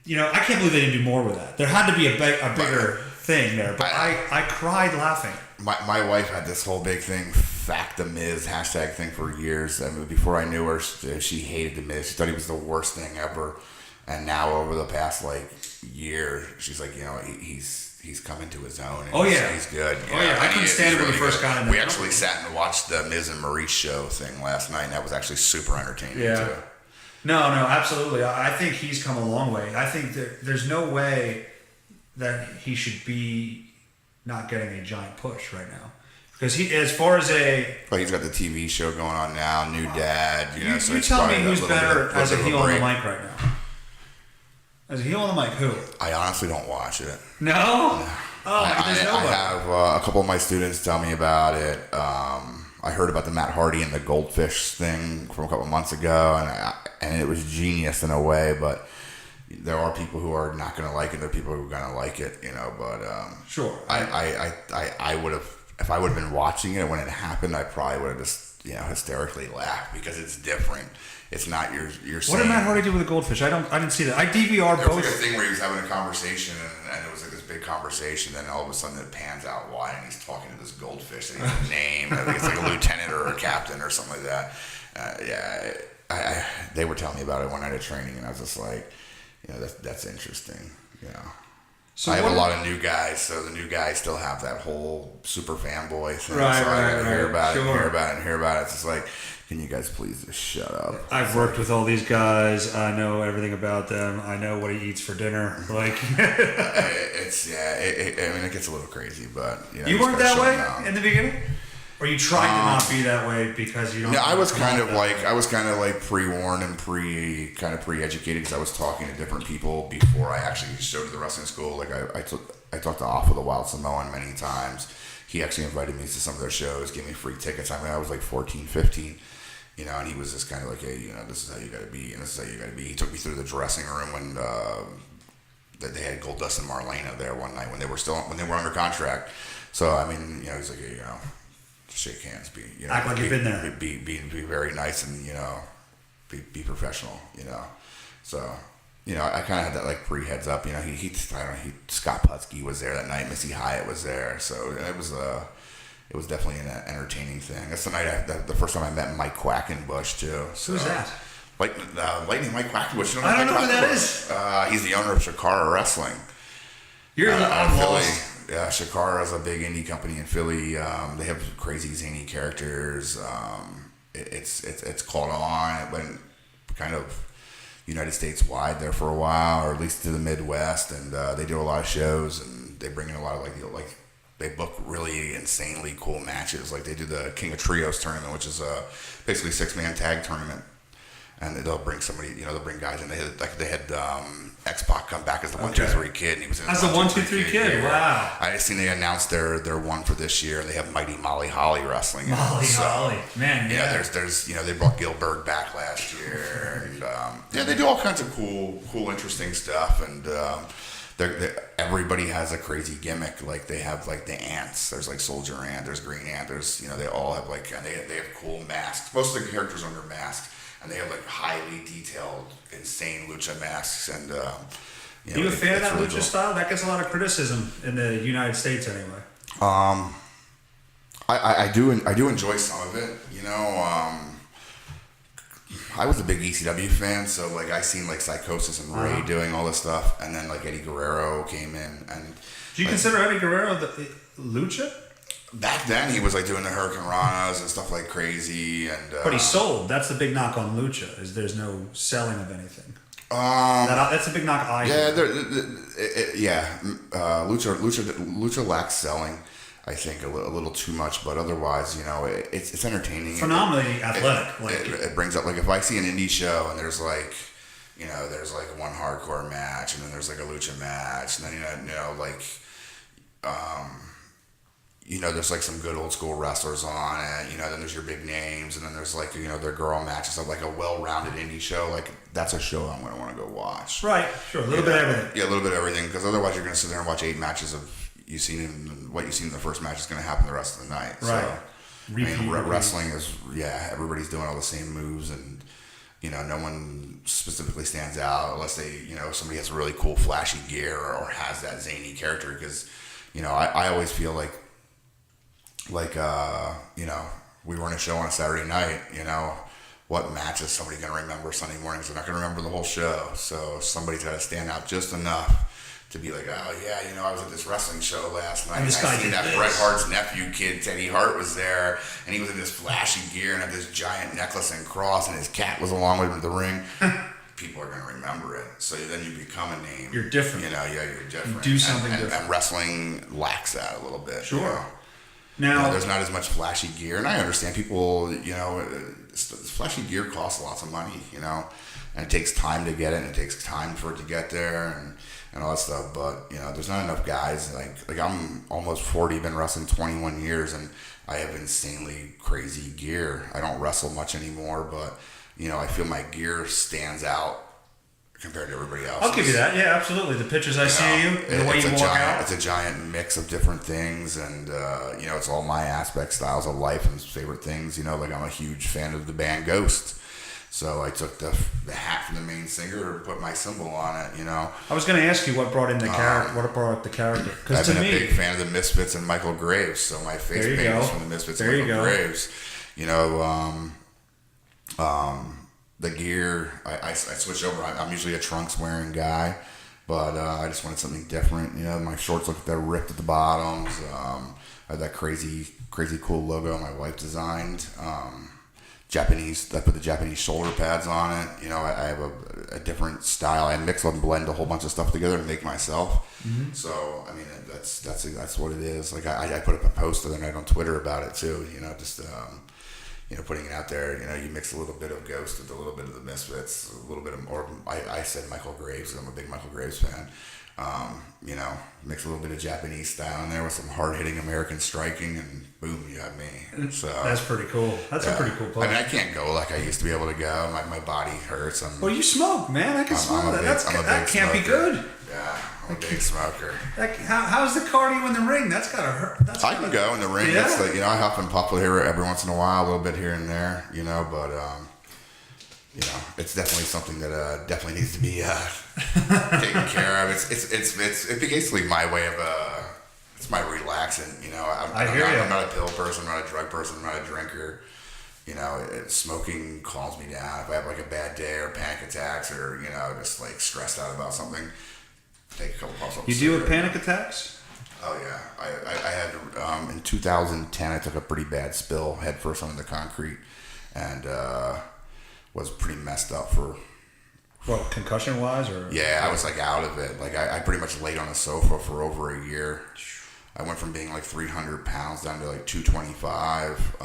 I can't believe they didn't do more with that. There had to be a bigger thing there, but I cried laughing. My wife had this whole big thing, "Fact the Miz" hashtag thing for years. I mean, before I knew her, she hated the Miz. She thought he was the worst thing ever. And now over the past year, she's like, he's come into his own. And he's good. I couldn't stand it when he first got in there. We actually sat and watched the Miz and Maurice show thing last night, and that was actually super entertaining too. No, absolutely. I think he's come a long way. I think there's no way that he should be not getting a giant push right now. Because he's got the TV show going on now, New Dad. You tell me who's better as a heel on the mic right now. As a heel on the mic, who? I honestly don't watch it. No? Oh, there's nobody. I have a couple of my students tell me about it. I heard about the Matt Hardy and the Goldfish thing from a couple of months ago, and it was genius in a way, but there are people who are not going to like it. There are people who are going to like it, but sure. I would have, if I would have been watching it when it happened, I probably would have just, hysterically laughed because it's different. It's not your What did Matt Hardy do with the Goldfish? I didn't see that. I DVR both. There was a thing where he was having a conversation, and it was this big conversation. Then all of a sudden, it pans out wide, and he's talking to this goldfish that he doesn't name. I think it's a lieutenant or a captain or something like that. They were telling me about it one night at training, and I was just like, that's interesting. So I have a lot of new guys, so the new guys still have that whole super fanboy thing. Right, so I gotta hear about it, sure. and hear about it, and hear about it. It's just like, can you guys please just shut up? I've worked with all these guys. I know everything about them. I know what he eats for dinner. It gets a little crazy, but you weren't that way in the beginning, or you tried to not be that way because you don't. No, I was kind of like pre-warned and pre-educated because I was talking to different people before I actually showed to the wrestling school. Like I talked to Alpha the Wild Samoan many times. He actually invited me to some of their shows, gave me free tickets. I mean, I was like 14, 15. And he was just kind of like, hey, this is how you got to be, and this is how you got to be. He took me through the dressing room when they had Goldust and Marlena there one night when they were under contract. So I mean, he's like, hey, shake hands, act like you've been there, be very nice, and be professional, So I kind of had that like pre-heads up. Scott Putski was there that night. Missy Hyatt was there, so it was definitely an entertaining thing. That's the night the first time I met Mike Quackenbush too. So, who's that? Lightning Mike Quackenbush. I don't know who that is. He's the owner of Shakara Wrestling. You're in Philly. Yeah, Shakara is a big indie company in Philly. They have crazy zany characters. It's caught on. It went kind of United States wide there for a while, or at least to the Midwest, and they do a lot of shows, and they bring in a lot of they book really insanely cool matches. Like they do the King of Trios tournament, which is basically a 6-man tag tournament, and they'll bring somebody, they'll bring guys in. They had X-Pac come back as the 1-2-3 Kid, and he was in as the 1-2-3 Kid. Wow! I just seen they announced their one for this year, and they have Mighty Molly Holly wrestling. Holly, man. Yeah, there's they brought Gilbert back last year, and they do all kinds of cool, interesting stuff, and. Everybody has a crazy gimmick. Like they have like the ants. There's like Soldier Ant. There's Green Ant. There's they all have they have cool masks. Most of the characters are under masks, and they have like highly detailed, insane lucha masks. And are you a fan of that lucha style? That gets a lot of criticism in the United States, anyway. I do enjoy some of it. I was a big ECW fan, so like I seen like Psychosis and Ray doing all this stuff, and then like Eddie Guerrero came in, and Do you like, consider Eddie Guerrero the lucha? back then he was like doing the Hurricane Ranas and stuff like crazy, and But he sold. That's the big knock on lucha, is there's no selling of anything. That's a big knock I yeah, lucha lacks selling. I think a little too much, but otherwise, you know, it's entertaining. Phenomenally athletic. It brings up, like, if I see an indie show and there's like, you know, there's like one hardcore match and then there's like a lucha match and then you know, there's like some good old school wrestlers on it, you know, then there's your big names and then there's like, you know, their girl matches, of like a well-rounded indie show, like that's a show I'm going to want to go watch. Right, sure, a little bit of everything. Yeah, a little bit of everything, because otherwise you're going to sit there and watch 8 matches of what you've seen in the first match is going to happen the rest of the night. Right. So, wrestling is, everybody's doing all the same moves, and you know, no one specifically stands out unless they, you know, somebody has really cool flashy gear or has that zany character. Because, you know, I always feel like you know, we run a show on a Saturday night, you know, what match is somebody going to remember Sunday mornings? They're not going to remember the whole show. So somebody's got to stand out just enough to be like, oh yeah, you know, I was at this wrestling show last night and I seen that Bret Hart's nephew kid, Teddy Hart, was there, and he was in this flashy gear and had this giant necklace and cross, and his cat was along with him to the ring. People are going to remember it. So then you become a name. You're different. You know, yeah, you're different. You do something different. And wrestling lacks that a little bit. Sure. You know? Now, there's not as much flashy gear, and I understand people, you know, flashy gear costs lots of money, you know, and it takes time to get it, and it takes time for it to get there, and all that stuff. But you know, there's not enough guys. Like I'm almost 40, been wrestling 21 years, and I have insanely crazy gear. I don't wrestle much anymore, but you know, I feel my gear stands out compared to everybody else. I'll give you that. Yeah, absolutely. The pictures I see of you, the way you walk out. It's a giant mix of different things, and you know, it's all my aspect, styles of life, and favorite things. You know, like I'm a huge fan of the band Ghost. So I took the hat from the main singer and put my symbol on it, you know. I was going to ask you what brought in the character. What brought up the character? I've been a big fan of the Misfits and Michael Graves, so my face paint was from the Misfits and Michael Graves. You know, the gear, I switched over. I'm usually a trunks wearing guy, but I just wanted something different. You know, my shorts look like they're ripped at the bottoms. I had that crazy cool logo my wife designed. Japanese, I put the Japanese shoulder pads on it. You know, I have a different style. I mix and blend a whole bunch of stuff together to make myself. Mm-hmm. So, I mean, that's what it is. Like, I put up a post the other night on Twitter about it too. You know, just you know, putting it out there. You know, you mix a little bit of Ghost with a little bit of the Misfits, a little bit of, or I said Michael Graves. I'm a big Michael Graves fan. You know, mix a little bit of Japanese style in there with some hard-hitting American striking, and boom, you have me. So that's pretty cool. That's a pretty cool place. I mean, I can't go like I used to be able to go. My body hurts. Well, you smoke, man. I can smell that. That can't be good. Yeah, I'm a big smoker. How's the cardio in the ring? That's gotta hurt. I can go in the ring. Yeah. It's like, you know, I huff and puff here every once in a while, a little bit here and there, you know, but you know, it's definitely something that definitely needs to be taken care of. It's basically my way of it's my relaxing. You know, I'm not a pill person. I'm not a drug person. I'm not a drinker. You know, smoking calms me down. If I have like a bad day or panic attacks, or you know, just like stressed out about something, take a couple puffs. You deal with panic attacks? Oh yeah, I had in 2010. I took a pretty bad spill head first onto the concrete, and was pretty messed up for. What, concussion wise, or? Yeah, I was like out of it. Like I pretty much laid on a sofa for over a year. I went from being like 300 pounds down to like 225.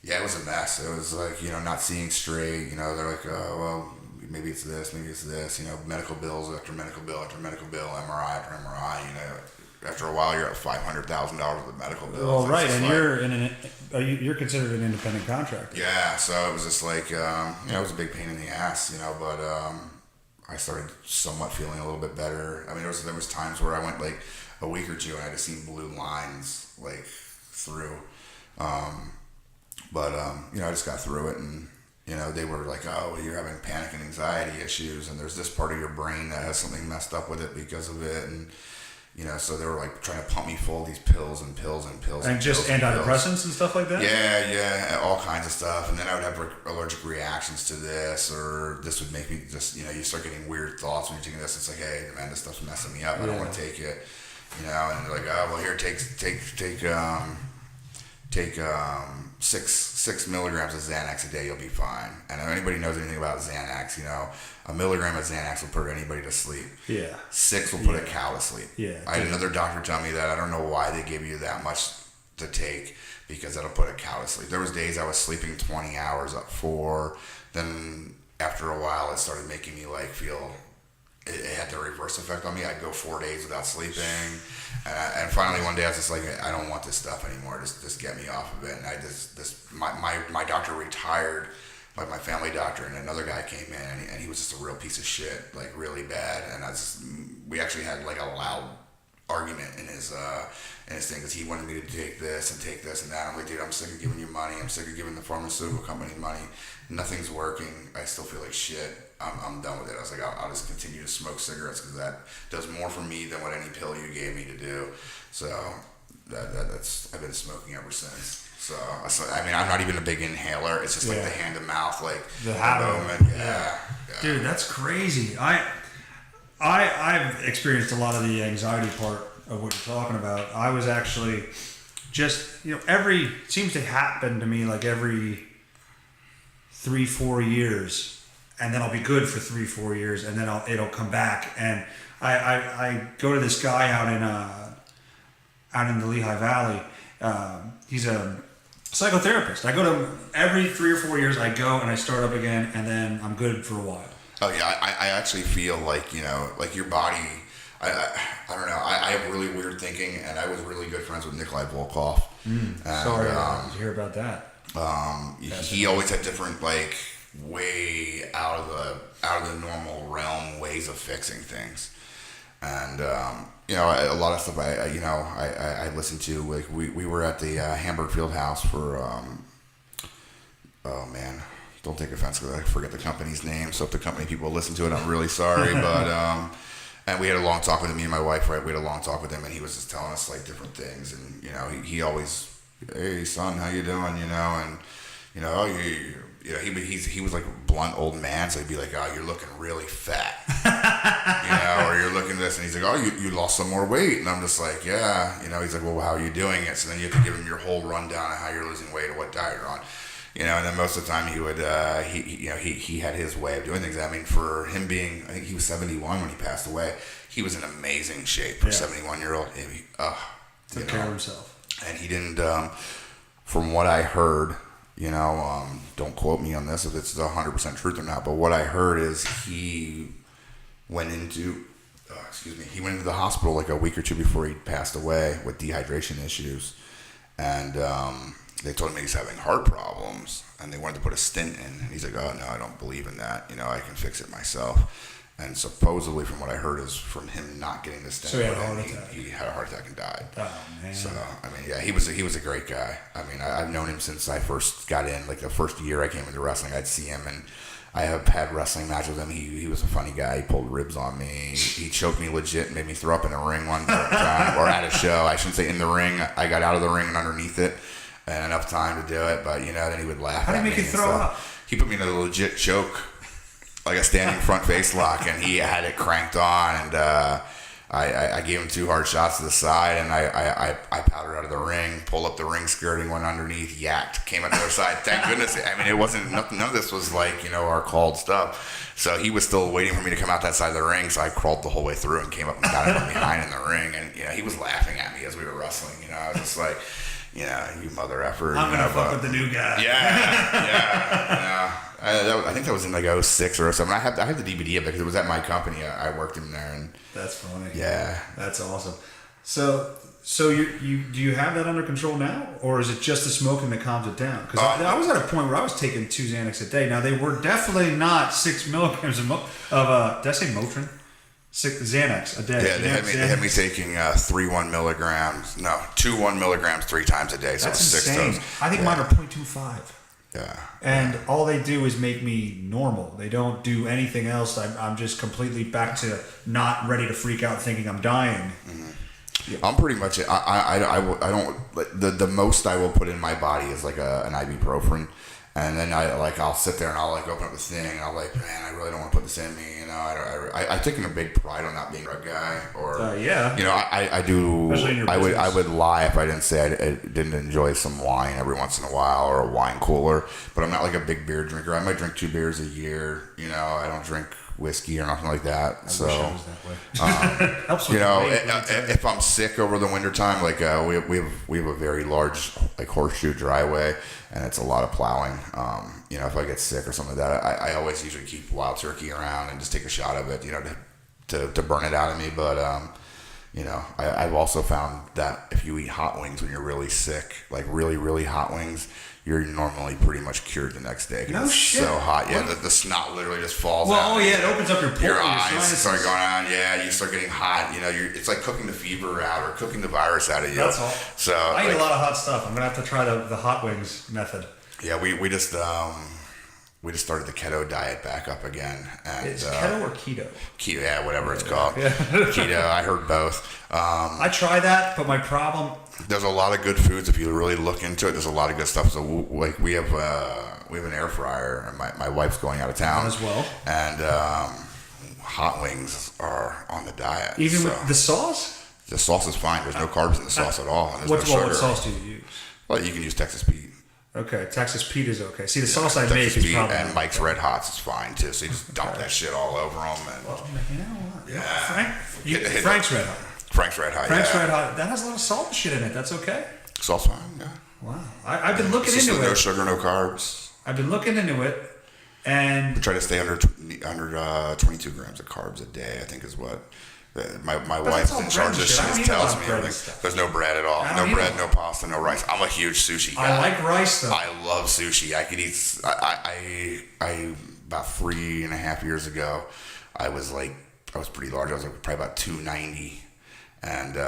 Yeah, it was a mess. It was like, you know, not seeing straight. You know, they're like, well, maybe it's this, maybe it's this. You know, medical bills after medical bill after medical bill, MRI after MRI. You know, after a while, you're at $500,000 worth of medical bills. Well, right, and like, you're considered an independent contractor. Yeah, so it was just like, you know, it was a big pain in the ass, you know, but I started somewhat feeling a little bit better. I mean, there was times where I went like a week or two and I just seen blue lines like through. But you know, I just got through it, and you know, they were like, oh, well, you're having panic and anxiety issues, and there's this part of your brain that has something messed up with it because of it, and So they were like trying to pump me full of these pills and pills and pills. And just antidepressants and stuff like that? Yeah, all kinds of stuff. And then I would have allergic reactions to this, or this would make me just, you start getting weird thoughts when you're taking this. It's like, hey, man, this stuff's messing me up. I don't want to take it. And they're like, oh, well, here, take 6 milligrams of Xanax a day, you'll be fine. And if anybody knows anything about Xanax, a milligram of Xanax will put anybody to sleep. Yeah. 6 will put a cow to sleep. Yeah. I had another doctor tell me that. I don't know why they give you that much to take, because that'll put a cow to sleep. There was days I was sleeping 20 hours up 4. Then after a while, it started making me feel it had the reverse effect on me. I'd go 4 days without sleeping, and finally one day I was just like, I don't want this stuff anymore. Just get me off of it. And my doctor retired, like my family doctor, and another guy came in, and he was just a real piece of shit, like really bad. And we actually had like a loud argument in his thing, because he wanted me to take this and that. I'm like, dude, I'm sick of giving you money. I'm sick of giving the pharmaceutical company money. Nothing's working. I still feel like shit. I'm done with it. I was like, I'll just continue to smoke cigarettes, because that does more for me than what any pill you gave me to do. So that's I've been smoking ever since. So I mean, I'm not even a big inhaler. It's just like the hand to mouth, like the habit. Moment. Yeah. Dude, that's crazy. I've experienced a lot of the anxiety part of what you're talking about. I was actually just, seems to happen to me like every 3-4 years, and then I'll be good for 3-4 years, and then it'll come back. And I go to this guy out in the Lehigh Valley. He's a psychotherapist. I go to him every 3 or 4 years. I go and I start up again, and then I'm good for a while. Oh yeah, I actually feel like like your body. I don't know. I have really weird thinking, and I was really good friends with Nikolai Volkov. Sorry to hear about that. He always had different, like, way out of the normal realm ways of fixing things, and a lot of stuff I listened to. Like we were at the Hamburg Fieldhouse for oh man, don't take offense because I forget the company's name. So if the company people listen to it, I'm really sorry, but. And we had a long talk with him, me and my wife, right? We had a long talk with him, and he was just telling us like different things, and he always, hey son, how you doing? And he was like a blunt old man, so he'd be like, oh, you're looking really fat, or you're looking this, and he's like, oh, you lost some more weight, and I'm just like, yeah, he's like, well, how are you doing it? So then you have to give him your whole rundown of how you're losing weight or what diet you're on. And then most of the time he would, he had his way of doing things. I mean, for him being, I think he was 71 when he passed away. He was in amazing shape for a 71-year-old. Took care of himself. And he didn't, from what I heard, don't quote me on this if it's 100% truth or not, but what I heard is he went into the hospital like a week or two before he passed away with dehydration issues. And, they told him he's having heart problems, and they wanted to put a stent in. And he's like, oh, no, I don't believe in that. I can fix it myself. And supposedly, from what I heard, is from him not getting the stent. So he had a heart attack. He had a heart attack and died. Oh, man. So, I mean, yeah, he was a great guy. I mean, I've known him since I first got in. Like, the first year I came into wrestling, I'd see him, and I have had wrestling matches with him. He was a funny guy. He pulled ribs on me. He choked me legit and made me throw up in the ring one time, or at a show. I shouldn't say in the ring. I got out of the ring and underneath it. And enough time to do it, but then he would laugh at me. How did he make you throw up? He put me in a legit choke, like a standing front face lock, and he had it cranked on, and I gave him 2 hard shots to the side, and I powdered out of the ring, pulled up the ring skirting, went underneath, yacked, came up the other side. Thank goodness. I mean, it wasn't nothing. None of this was like our called stuff. So he was still waiting for me to come out that side of the ring, so I crawled the whole way through and came up and got him from behind in the ring, and he was laughing at me as we were wrestling. I was just like. You mother effer. I'm gonna fuck with the new guy. Yeah. I think that was in like 06 or something. I have the DVD of it because it was at my company. I worked in there, and that's funny. Yeah, that's awesome. So you do you have that under control now, or is it just the smoking that calms it down? Because I was at a point where I was taking 2 Xanax a day. Now they were definitely not 6 milligrams of did I say Motrin? 6 Xanax a day. Yeah, they had me taking 3 1 milligrams. No, 2 1 milligrams 3 times a day. So that's 6 insane. doses. I think mine are 0.25. Yeah. And all they do is make me normal. They don't do anything else. I'm just completely back to not ready to freak out thinking I'm dying. Mm-hmm. I'm pretty much. I don't. The most I will put in my body is like an ibuprofen, and then I'll sit there and I'll like open up this thing and I'll like, man, I really don't want to put this in me. You know, I take a big pride on not being a drug guy, or yeah. You know, I do. I would lie if I didn't say I didn't enjoy some wine every once in a while or a wine cooler, but I'm not like a big beer drinker. I might drink 2 beers a year. You know, I don't drink whiskey or nothing like that. I wish I was that way. Helps with you know, the if I'm sick over the wintertime, like we have a very large like horseshoe driveway, and it's a lot of plowing. You know, if I get sick or something like that, I always usually keep wild turkey around and just take a shot of it, you know, to burn it out of me. But you know, I've also found that if you eat hot wings when you're really sick, like really, really hot wings, you're normally pretty much cured the next day. No it's shit. So hot. Yeah, the snot literally just falls out. Well, oh yeah, it opens up your eyes start going on. Yeah, you start getting hot. You know, it's like cooking the fever out or cooking the virus out of you. That's all. So I eat a lot of hot stuff. I'm gonna have to try the hot wings method. Yeah, we just started the keto diet back up again. And, it's keto or keto? Keto, yeah, whatever it's called. Yeah. Keto, I heard both. I try that, but my problem. There's a lot of good foods if you really look into it. There's a lot of good stuff. So like we have an air fryer, and my wife's going out of town as well. And hot wings are on the diet. Even with the sauce. The sauce is fine. There's no carbs in the sauce at all. And what sauce do you use? Well, you can use Texas Pete. Okay, Texas Pete is okay. See, the sauce I make is probably... And Mike's Red Hots is fine, too. So you just dump that shit all over them. And, well, you know what? Yeah. Frank's Red Hot. Frank's Red Hot, Frank's Red Hot. That has a lot of salt and shit in it. That's okay. Salt's fine, yeah. Wow. I've been looking into it. No sugar, no carbs. I've been looking into it, and... We try to stay under 22 grams of carbs a day, I think is what... My wife's in charge of this. She just tells me everything. There's no bread at all. No bread, no pasta, no rice. I'm a huge sushi guy. I like rice though. I love sushi. I could eat. I about 3.5 years ago, I was pretty large. I was like probably about 290. And where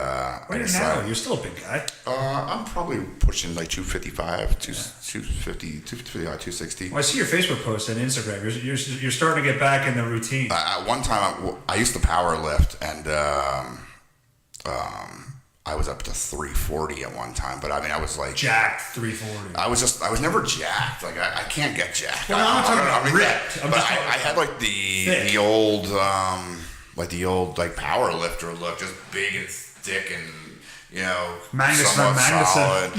are you now? You're still a big guy. I'm probably pushing like 255, 250, 255, 260. Well, I see your Facebook posts and Instagram. You're starting to get back in the routine. At one time, I used to power lift, and I was up to 340 at one time. But I mean, I was like jacked 340. I was never jacked. Like I can't get jacked. Well, I'm not talking about ripped. But I had like the old. Like the old power lifter look, just big and thick and somewhat solid.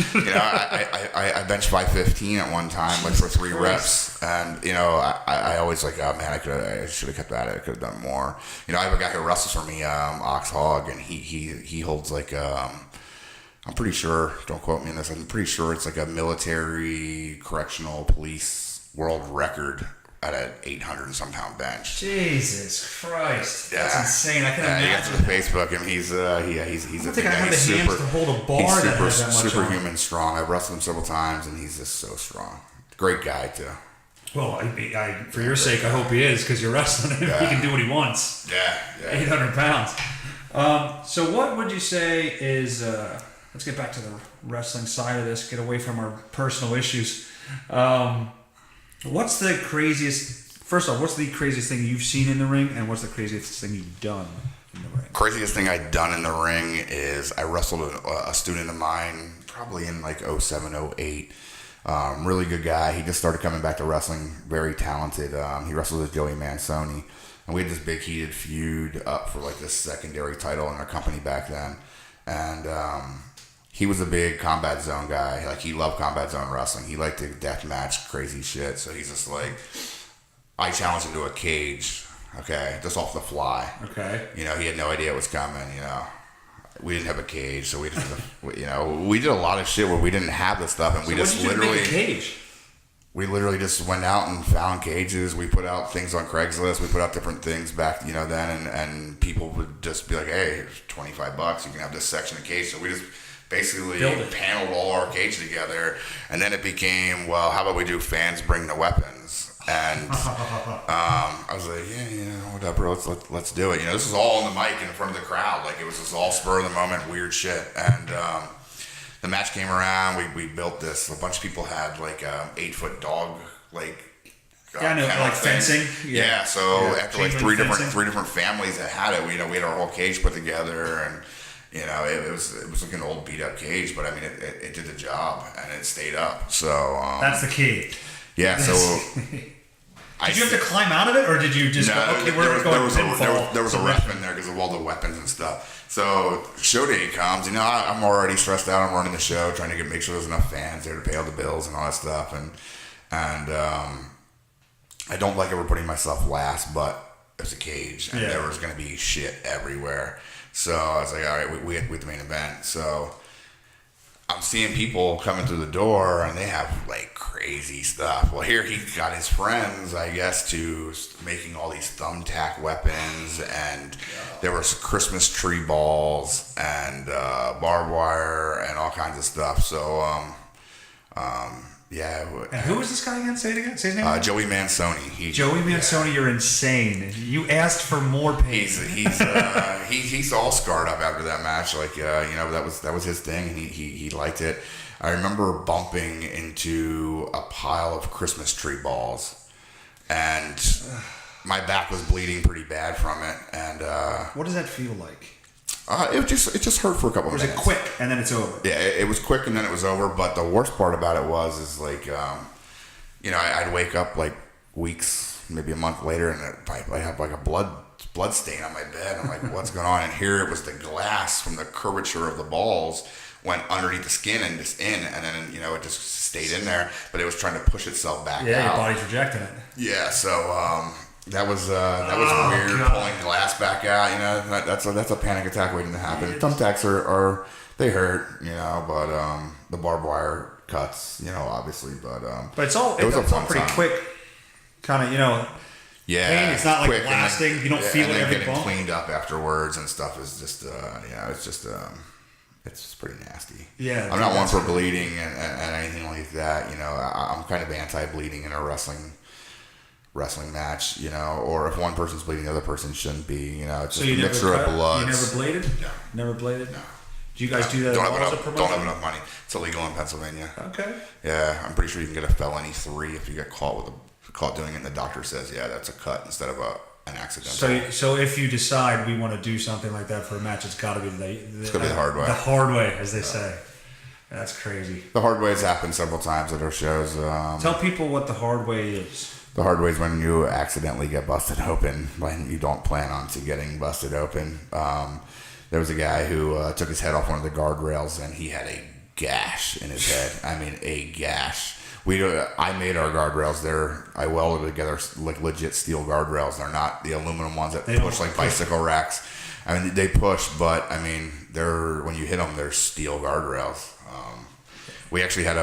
I benched 515 at one time, like for 3 reps, and I always like, oh man, I should have kept at it. I could have done more. I have a guy who wrestles for me, Ox Hog, and he holds like I'm pretty sure. Don't quote me on this. I'm pretty sure it's like a military correctional police world record at an 800 and some pound bench. Jesus Christ, that's insane. I can imagine. He gets to Facebook, and he's I think I have the hands to hold a bar. He's that has that much superhuman on. strong. I've wrestled him several times, and he's just so strong. Great guy too. Well, for your sake, I hope he is, because you're wrestling him. He can do what he wants. Yeah. 800 pounds. So what would you say is? Let's get back to the wrestling side of this. Get away from our personal issues. What's the craziest? First off, what's the craziest thing you've seen in the ring, and what's the craziest thing you've done in the ring? Craziest thing I've done in the ring is I wrestled a student of mine probably in like 07, 08. Really good guy. He just started coming back to wrestling. Very talented. He wrestled with Joey Mansoni, and we had this big heated feud up for like this secondary title in our company back then, and. He was a big Combat Zone guy. Like, he loved Combat Zone wrestling. He liked to death match crazy shit. So he's just like, I challenged him to a cage, okay, just off the fly. Okay. He had no idea it was coming, We didn't have a cage, so we just, we did a lot of shit where we didn't have the stuff, and so we just literally. Make a cage? We literally just went out and found cages. We put out things on Craigslist. We put out different things back, then, and people would just be like, hey, here's $25. You can have this section of cage. So we just basically paneled all our cage together, and then it became, well, how about we do fans bring the weapons? And I was like, yeah, whatever, let's do it. This is all on the mic in front of the crowd, like it was just all spur of the moment weird shit. And the match came around. We built this. A bunch of people had like 8-foot dog like fencing. Yeah. So after like three different families that had it, we had our whole cage put together, and You know, it was like an old beat up cage, but I mean, it did the job and it stayed up. So that's the key. Yeah. So did you have to climb out of it, or did you just go, okay, we're going pinfall? There was a ref in there because of all the weapons and stuff. So show day comes, you know, I'm already stressed out. I'm running the show, trying to make sure there's enough fans there to pay all the bills and all that stuff. And I don't like ever putting myself last, but it's a cage, and there was going to be shit everywhere. So I was like, all right, we had the main event. So I'm seeing people coming through the door, and they have like crazy stuff. Well, here he got his friends, I guess, to making all these thumbtack weapons, and there was Christmas tree balls and barbed wire and all kinds of stuff. So, yeah. And who was this guy again? Say it again. Say his name. Joey Mansoni. Joey Mansoni, you're insane. You asked for more pain. He's all scarred up after that match. Like you know, that was his thing. And he liked it. I remember bumping into a pile of Christmas tree balls, and my back was bleeding pretty bad from it. And what does that feel like? It just hurt for a couple minutes. Was it quick and then it's over? Yeah, it was quick and then it was over. But the worst part about it is like, you know, I'd wake up like weeks, maybe a month later, and I have like a blood stain on my bed. I'm like, what's going on? And here it was the glass from the curvature of the balls went underneath the skin and just in, and then, you know, it just stayed in there, but it was trying to push itself back out. Yeah, your body's rejecting it. Yeah, so that was weird, pulling glass back out. You know, that's a panic attack waiting to happen. Thumbtacks are they hurt, you know, but the barbed wire cuts, you know, obviously, but it's all pretty quick, kind of, you know. Yeah, pain. It's not like quick, lasting. You don't feel it every getting bump. Cleaned up afterwards and stuff is just it's just pretty nasty. Yeah, I'm not one for bleeding and anything like that. You know, I'm kind of anti-bleeding in a wrestling match. You know, or if one person's bleeding, the other person shouldn't be. You know, it's just a mixture of blood. You never bladed? No. Never bladed? No. Do you guys do that? Don't have enough money. It's illegal in Pennsylvania. Okay. Yeah, I'm pretty sure you can get a felony 3 if you get caught doing it, and the doctor says, yeah, that's a cut instead of an accident. So if you decide we want to do something like that for a match, it's got to be the hard way. The hard way, as they say. That's crazy. The hard way has happened several times at our shows. Tell people what the hard way is. The hard way is when you accidentally get busted open, when you don't plan on getting busted open. There was a guy who took his head off one of the guardrails, and he had a gash in his head. I mean, a gash. I made our guardrails. I welded together like legit steel guardrails. They're not the aluminum ones that push like bicycle racks. I mean, they push, but I mean, when you hit them, they're steel guardrails. We actually had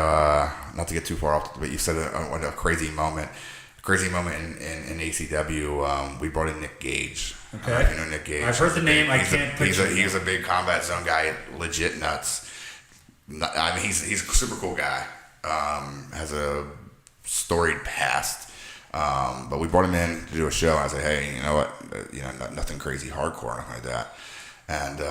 not to get too far off, but you said a crazy moment. In ACW, we brought in Nick Gage. Okay. I don't know if you know Nick Gage. I've heard the name. I can't picture him. He's a big Combat Zone guy, legit nuts. I mean, he's a super cool guy. Has a storied past. But we brought him in to do a show, and I said, hey, you know what? Nothing crazy hardcore, nothing like that. And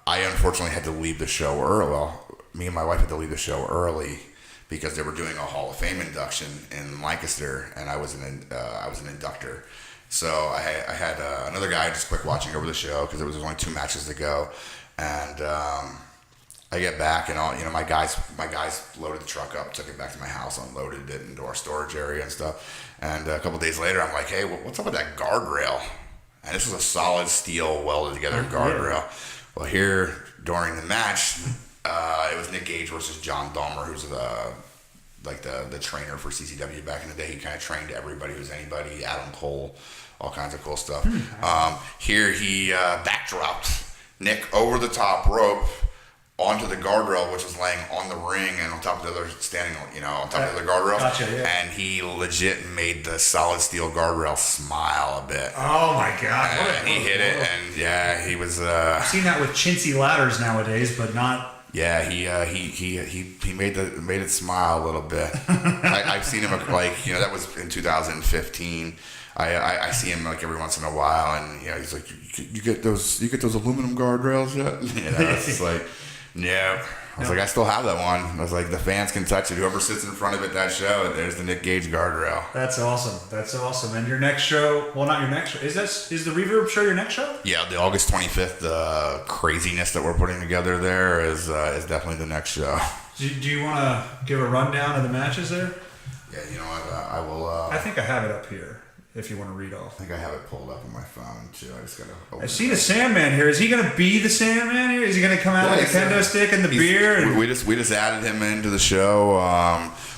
I unfortunately had to leave the show early. Well, me and my wife had to leave the show early because they were doing a Hall of Fame induction in Lancaster, and I was an inductor. So I had another guy just quick watching over the show because there was only 2 matches to go, and I get back and all, you know, my guys loaded the truck up, took it back to my house, unloaded it into our storage area and stuff. And a couple days later, I'm like, hey, what's up with that guardrail? And this was a solid steel welded together guardrail. Well, here during the match, it was Nick Gage versus John Dahmer, who's the trainer for CCW back in the day. He kind of trained everybody who's anybody, Adam Cole, all kinds of cool stuff. Here he backdropped Nick over the top rope onto the guardrail, which was laying on the ring and on top of the other, standing, you know, on top of the guardrail. Gotcha, yeah. And he legit made the solid steel guardrail smile a bit. Oh my God! And he hit it, and yeah, he was. I've seen that with chintzy ladders nowadays, but not. Yeah, he made it smile a little bit. I've seen him like, you know, that was in 2015. I see him like every once in a while, and you know, he's like, you get those aluminum guardrails yet? You know, it's just like, Yeah. I was like, I still have that one. I was like, the fans can touch it. Whoever sits in front of it that show, there's the Nick Gage guardrail. That's awesome. And your next show, well, not your next show. Is the Reverb show your next show? Yeah, the August 25th, the craziness that we're putting together there is definitely the next show. Do you want to give a rundown of the matches there? Yeah, you know what? I will. I think I have it up here. If you want to read off. I think I have it pulled up on my phone too. I just gotta. I see the Sandman here. Is he going to be the Sandman here? Is he going to come out with a kendo stick and the beer? And... We just added him into the show.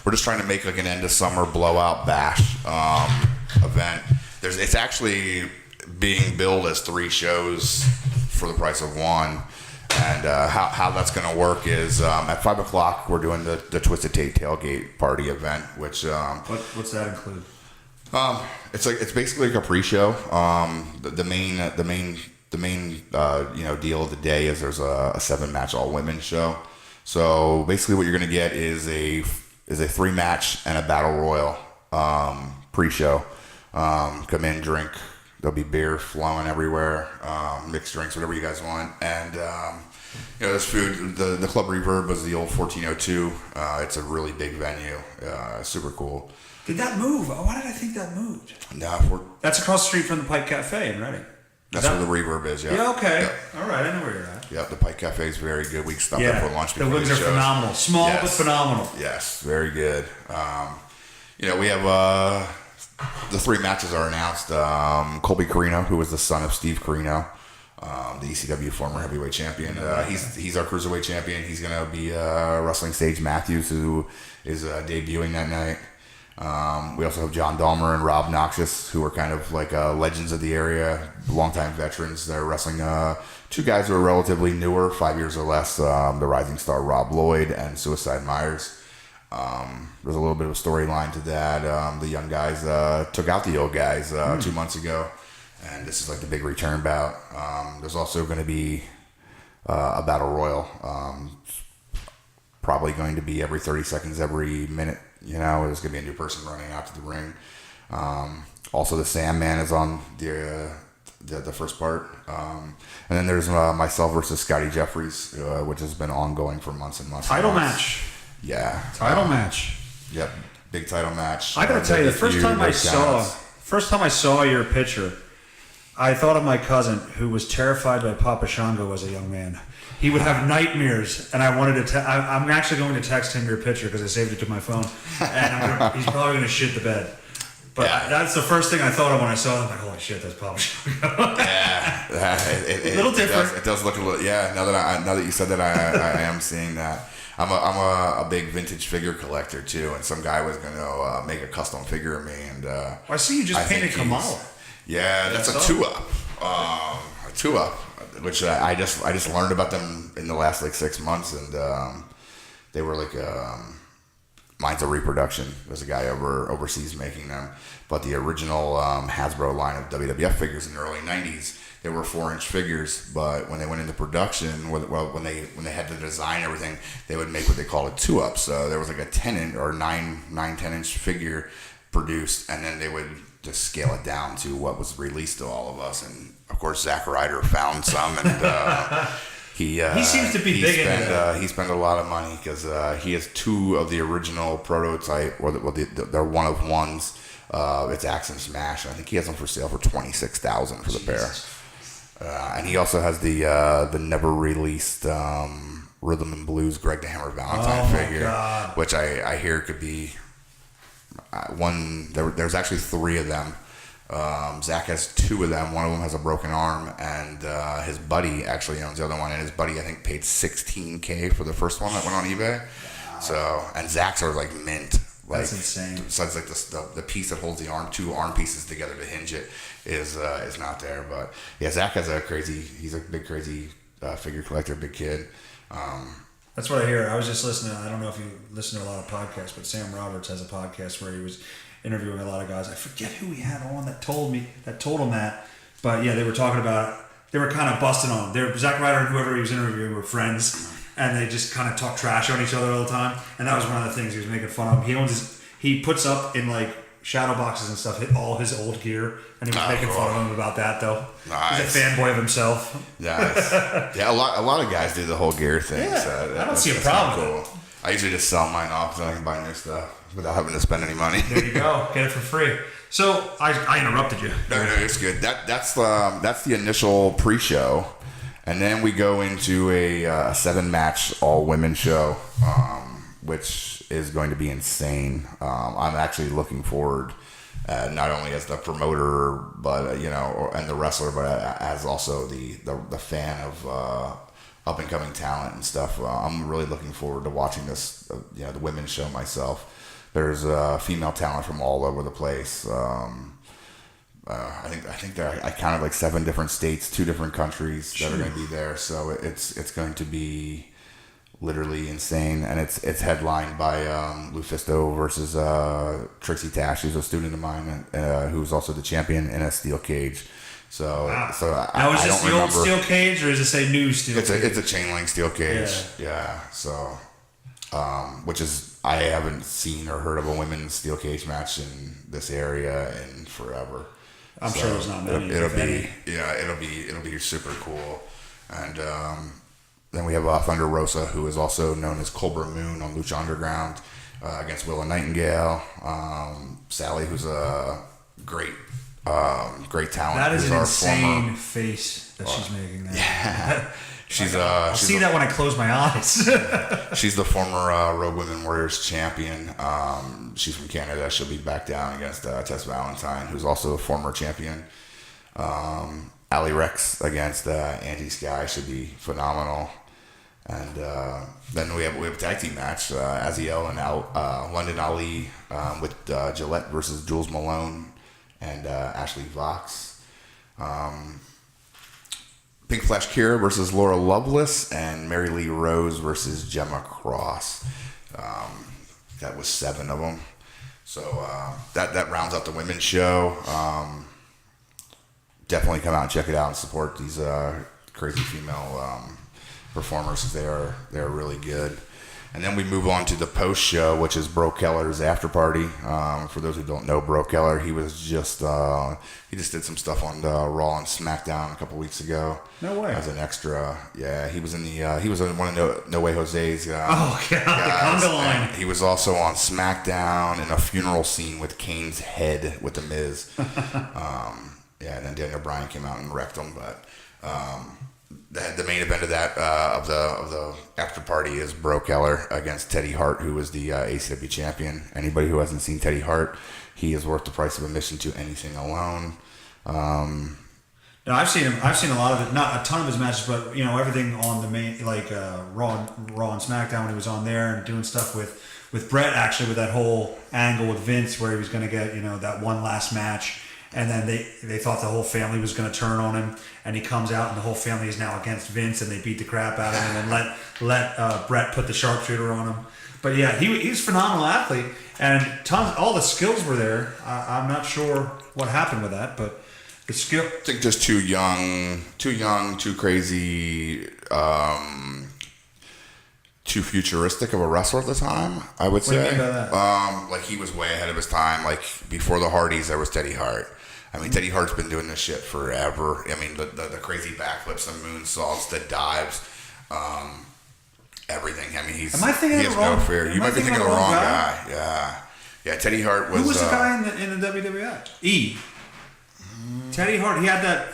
We're just trying to make like an end of summer blowout bash event. It's actually being billed as 3 shows for the price of 1. And how that's going to work is at 5 o'clock we're doing the Twisted Tate tailgate party event, which what's that include? It's basically like a pre-show. The main deal of the day is there's a 7-match all-women show. So basically, what you're going to get is a 3-match and a battle royal pre-show. Come in, drink. There'll be beer flowing everywhere, mixed drinks, whatever you guys want, and there's food. The Club Reverb was the old 1402. It's a really big venue, super cool. Did that move? Why did I think that moved? No, that's across the street from the Pike Cafe in Reading. That's where the Reverb is. Yeah. Yeah. Okay. Yep. All right. I know where you're at. Yeah, the Pike Cafe is very good. We stopped there for lunch. The wings are phenomenal. Small but phenomenal. Yes, very good. We have the 3 matches are announced. Colby Carino, who was the son of Steve Carino, the ECW former heavyweight champion. He's our cruiserweight champion. He's going to be wrestling Sage Matthews, who is debuting that night. We also have John Dahmer and Rob Noxious, who are kind of like legends of the area, longtime veterans. They're wrestling 2 guys who are relatively newer, 5 years or less, the rising star Rob Lloyd and Suicide Myers. There's a little bit of a storyline to that. The young guys took out the old guys 2 months ago, and this is like the big return bout. There's also going to be a battle royal, probably going to be every 30 seconds, every minute. There's going to be a new person running out to the ring. Also, the Sandman is on the first part. And then there's myself versus Scotty Jeffries, which has been ongoing for months and months. Title match. Yeah. Title match. Yep. Big title match. I got to tell you, the first time I saw your picture, I thought of my cousin who was terrified by Papa Shango as a young man. He would have nightmares, and I wanted to. I'm actually going to text him your picture because I saved it to my phone, and he's probably going to shit the bed. But that's the first thing I thought of when I saw him. Like, holy shit, that's Papa Shango. A little different. It does look a little. Yeah. Now that you said that, I am seeing that. I'm a big vintage figure collector too, and some guy was going to make a custom figure of me, and I see you just painted Kamala. Yeah, that's a 2-up. A 2-up, which I just learned about them in the last 6 months, and they were like mine's a reproduction. There's a guy overseas making them, but the original Hasbro line of WWF figures in the early '90s, they were 4-inch figures. But when they went into production, when they had to design everything, they would make what they called a 2-up. So there was like a 10-inch or 10-inch figure produced, and then they would just scale it down to what was released to all of us. And of course, Zack Ryder found some, and he seems to be big into that. He spent a lot of money because he has 2 of the original prototype, or they're one of ones. It's Axe and Smash, and I think he has them for sale for $26,000 for the pair. And he also has the never released Rhythm and Blues Greg the Hammer Valentine figure, which I hear could be one. There's actually 3 of them. Zach has 2 of them. One of them has a broken arm, and his buddy actually owns the other one. And his buddy, I think, paid $16K for the first one that went on eBay. Wow. So, and Zach's are like mint. That's insane. Besides, like the piece that holds the 2 arm pieces together to hinge it is not there. But yeah, Zach has he's a big crazy figure collector, big kid. That's what I hear. I was just listening. I don't know if you listen to a lot of podcasts, but Sam Roberts has a podcast where he was interviewing a lot of guys. I forget who he had on that told him that. But yeah, they were talking about, they were kind of busting on him. Zack Ryder and whoever he was interviewing were friends, and they just kind of talk trash on each other all the time. And that was one of the things he was making fun of. He puts up in like shadow boxes and stuff, hit all his old gear, and he was making fun of him about that though. Nice. He's a fanboy of himself. Nice. Yeah, a lot of guys do the whole gear thing. Yeah, So I don't see a problem with cool. I usually just sell mine off so I can buy new stuff without having to spend any money. There you go, get it for free. So I interrupted you. No, it's good. That's the initial pre-show, and then we go into a 7-match all-women show, which is going to be insane. I'm actually looking forward, not only as the promoter, but and the wrestler, but as also the fan of up and coming talent and stuff. I'm really looking forward to watching this, the women's show myself. There's female talent from all over the place. I think I counted like 7 different states, 2 different countries that are going to be there. So it's going to be literally insane, and it's headlined by Lufisto versus Trixie Tash, who's a student of mine, who's also the champion in a steel cage. So, wow. Now is this the old steel cage, or is this a new steel cage? It's a chain link steel cage. Yeah. So, which is, I haven't seen or heard of a women's steel cage match in this area in forever. I'm sure there's not many. It'll be super cool. And then we have Thunder Rosa, who is also known as Cobra Moon on Lucha Underground, against Willow Nightingale. Sally, who's a great talent. That is an insane face that she's making there. Yeah. I'll see that when I close my eyes. She's the former Rogue Women Warriors champion. She's from Canada. She'll be back down against Tess Valentine, who's also a former champion. Ali Rex against Angie Sky should be phenomenal. And then we have a tag team match, Aziel and London Ali with Gillette versus Jules Malone and Ashley Vox. Pink Flash Kira versus Laura Lovelace, and Mary Lee Rose versus Gemma Cross. That was 7 of them. So that rounds out the women's show. Definitely come out and check it out and support these crazy female performers. They're really good. And then we move on to the post show, which is Bro Keller's after party. For those who don't know Bro Keller, he just did some stuff on Raw and SmackDown a couple weeks ago. No way. As an extra. Yeah, he was in one of No Way Jose's. Oh God, the conga line. He was also on SmackDown in a funeral scene with Kane's head with the Miz. Yeah, and then Daniel Bryan came out and wrecked him, but. The main event of that of the after party is Bro Keller against Teddy Hart, who is the ACW champion. Anybody who hasn't seen Teddy Hart, he is worth the price of admission to anything alone. No, I've seen him. I've seen a lot of it, not a ton of his matches, but everything on the main, like Raw and SmackDown when he was on there and doing stuff with Brett, actually, with that whole angle with Vince where he was going to get that one last match. And then they thought the whole family was going to turn on him, and he comes out, and the whole family is now against Vince, and they beat the crap out of him, and then let Brett put the sharpshooter on him. But yeah, he's a phenomenal athlete, and all the skills were there. I'm not sure what happened with that, but the skill. I think just too young, too crazy, too futuristic of a wrestler at the time, I would say. What do you mean by that? Like he was way ahead of his time. Like before the Hardys, there was Teddy Hart. I mean, Teddy Hart's been doing this shit forever. I mean, the crazy backflips, the moonsaults, the dives, everything. I mean, he has no fear. You might be thinking of the wrong guy. Yeah. Teddy Hart was. Who was the guy in the WWF? Teddy Hart.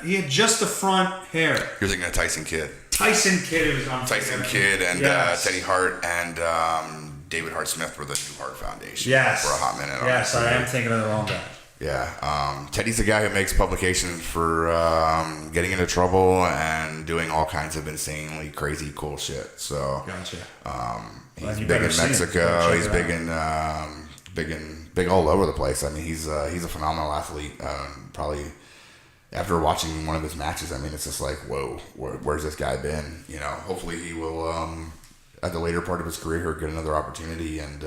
He had just the front hair. You're thinking of Tyson Kidd. Tyson Kidd and yes. Teddy Hart and David Hart Smith were the New Hart Foundation. Yes. For a hot minute. Yes, I am thinking of the wrong guy. Yeah, Teddy's the guy who makes publications for getting into trouble and doing all kinds of insanely crazy cool shit. So, gotcha. He's big in Mexico. He's big all over the place. I mean, he's a phenomenal athlete. Probably after watching one of his matches, I mean, it's just like, whoa, where's this guy been? Hopefully he will at the later part of his career get another opportunity, and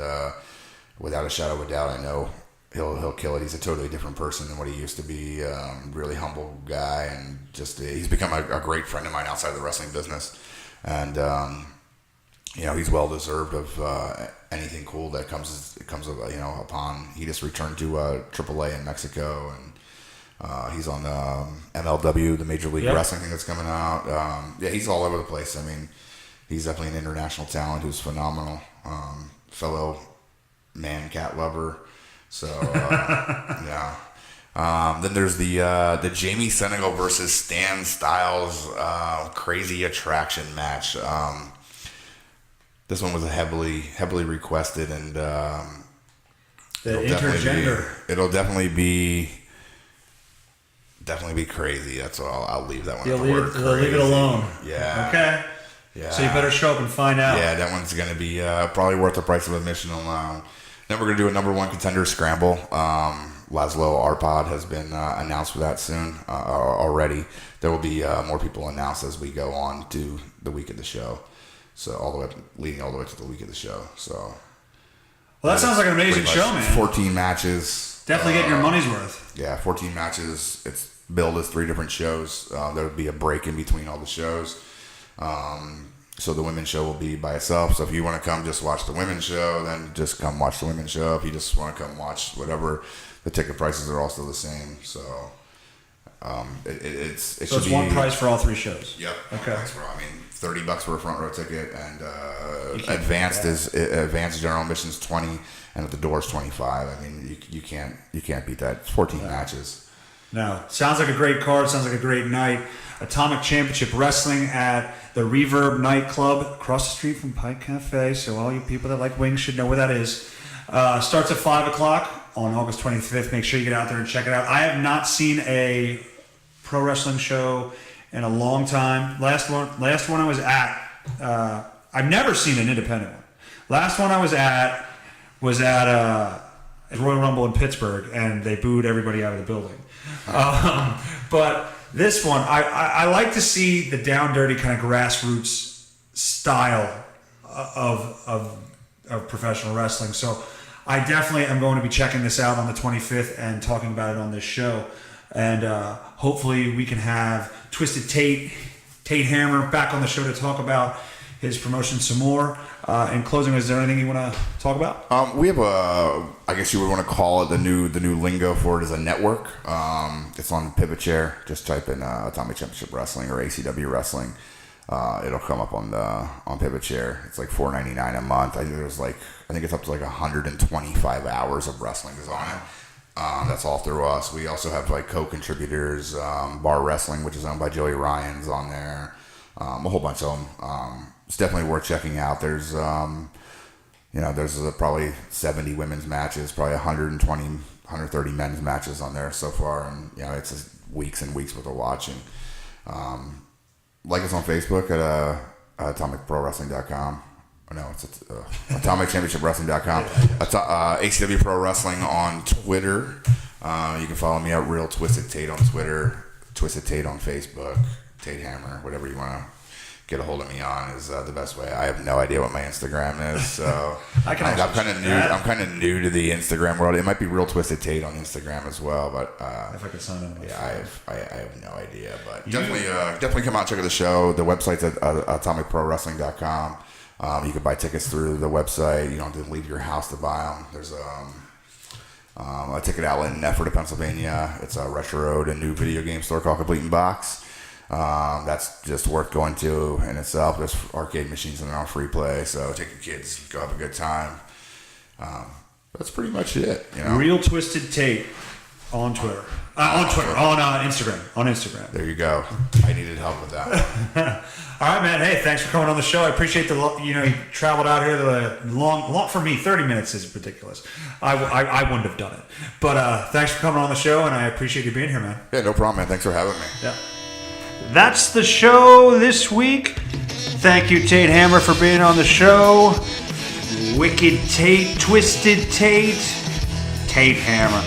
without a shadow of a doubt, I know. He'll kill it. He's a totally different person than what he used to be. Really humble guy, and just he's become a great friend of mine outside of the wrestling business. And he's well deserved of anything cool that comes upon. He just returned to AAA in Mexico, and he's on MLW, the Major League Wrestling thing that's coming out. He's all over the place. I mean, he's definitely an international talent who's phenomenal. Fellow cat lover. So then there's the Jamie Senegal versus Stan Styles crazy attraction match. This one was a heavily requested, and it'll definitely be crazy. That's all. I'll leave that one. You'll leave it alone. Yeah. Okay. Yeah. So you better show up and find out. Yeah, that one's going to be probably worth the price of admission alone. Then we're going to do a number one contender scramble. Laszlo Arpad has been announced for that soon already. There will be more people announced as we go on to the week of the show. So leading all the way to the week of the show. So, well, that sounds like an amazing show, man. 14 matches. Definitely getting your money's worth. Yeah, 14 matches. It's billed as 3 different shows. There would be a break in between all the shows. So the women's show will be by itself. So if you want to come just watch the women's show, then just come watch the women's show. If you just want to come watch whatever, the ticket prices are all still the same. So it's one price for all 3 shows. Yep. Okay. $30 for a front row ticket, and advanced general admission is $20, and at the door is $25. I mean, you can't beat that. It's 14 matches. No, sounds like a great card. Sounds like a great night. Atomic Championship Wrestling at the Reverb Nightclub across the street from Pike Cafe. So all you people that like wings should know where that is. Starts at 5 o'clock on August 25th. Make sure you get out there and check it out. I have not seen a pro wrestling show in a long time. Last one I was at, I've never seen an independent one. Last one I was at Royal Rumble in Pittsburgh, and they booed everybody out of the building. But this one, I like to see the down dirty kind of grassroots style of professional wrestling. So I definitely am going to be checking this out on the 25th and talking about it on this show. And hopefully we can have Twisted Tate Hammer back on the show to talk about his promotion some more. In closing, is there anything you want to talk about? We have I guess you would want to call it the new lingo for it is a network. It's on Pivot Chair. Just type in Atomic Championship Wrestling or ACW Wrestling. It'll come up on Pivot Chair. It's like $4.99 a month. I think it's up to like 125 hours of wrestling is on it. That's all through us. We also have like co-contributors, Bar Wrestling, which is owned by Joey Ryan's on there. A whole bunch of them. It's definitely worth checking out. There's probably 70 women's matches, probably 130 men's matches on there so far, and it's just weeks and weeks worth of watching. Like us on Facebook at atomicprowrestling.com. No, it's AtomicChampionshipWrestling.com. ACW Pro Wrestling on Twitter. You can follow me at Real Twisted Tate on Twitter, Twisted Tate on Facebook, Tate Hammer, whatever you want to get a hold of me on is the best way. I have no idea what my Instagram is, so I'm kind of new to the Instagram world. It might be Real Twisted Tate on Instagram as well, but if I could sign in, I have no idea. But definitely come out and check out the show. The website's at atomicprowrestling.com. You can buy tickets through the website. You don't have to leave your house to buy them. There's a ticket outlet in Ephrata, Pennsylvania. It's a Retro Road, a new video game store called Complete in Box. That's just worth going to in itself. There's arcade machines and they're on free play, so take your kids, go have a good time. That's pretty much it. Real Twisted Tate on Twitter. On Instagram. There you go. I needed help with that. All right, man. Hey, thanks for coming on the show. I appreciate you traveled out here the long for me. 30 minutes is ridiculous. I wouldn't have done it, but thanks for coming on the show, and I appreciate you being here, man. Yeah, no problem, man. Thanks for having me. Yeah. That's the show this week. Thank you, Tate Hammer, for being on the show. Wicked Tate, Twisted Tate, Tate Hammer.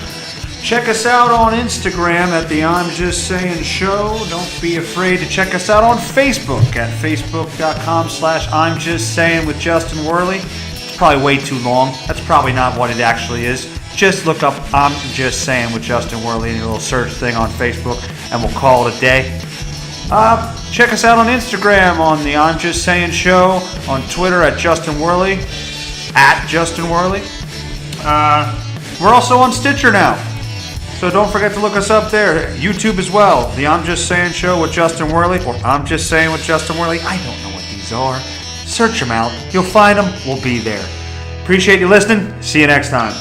Check us out on Instagram at the I'm Just Saying Show. Don't be afraid to check us out on Facebook at facebook.com/I'm Just Saying with Justin Werley. It's probably way too long. That's probably not what it actually is. Just look up I'm Just Saying with Justin Worley in your little search thing on Facebook, and we'll call it a day. Check us out on Instagram on the I'm Just Saying Show, on Twitter at Justin Werley, we're also on Stitcher now, so don't forget to look us up there. YouTube as well, the I'm Just Saying Show with Justin Werley, or I'm Just Saying with Justin Werley. I don't know what these are. Search them out. You'll find them. We'll be there. Appreciate you listening. See you next time.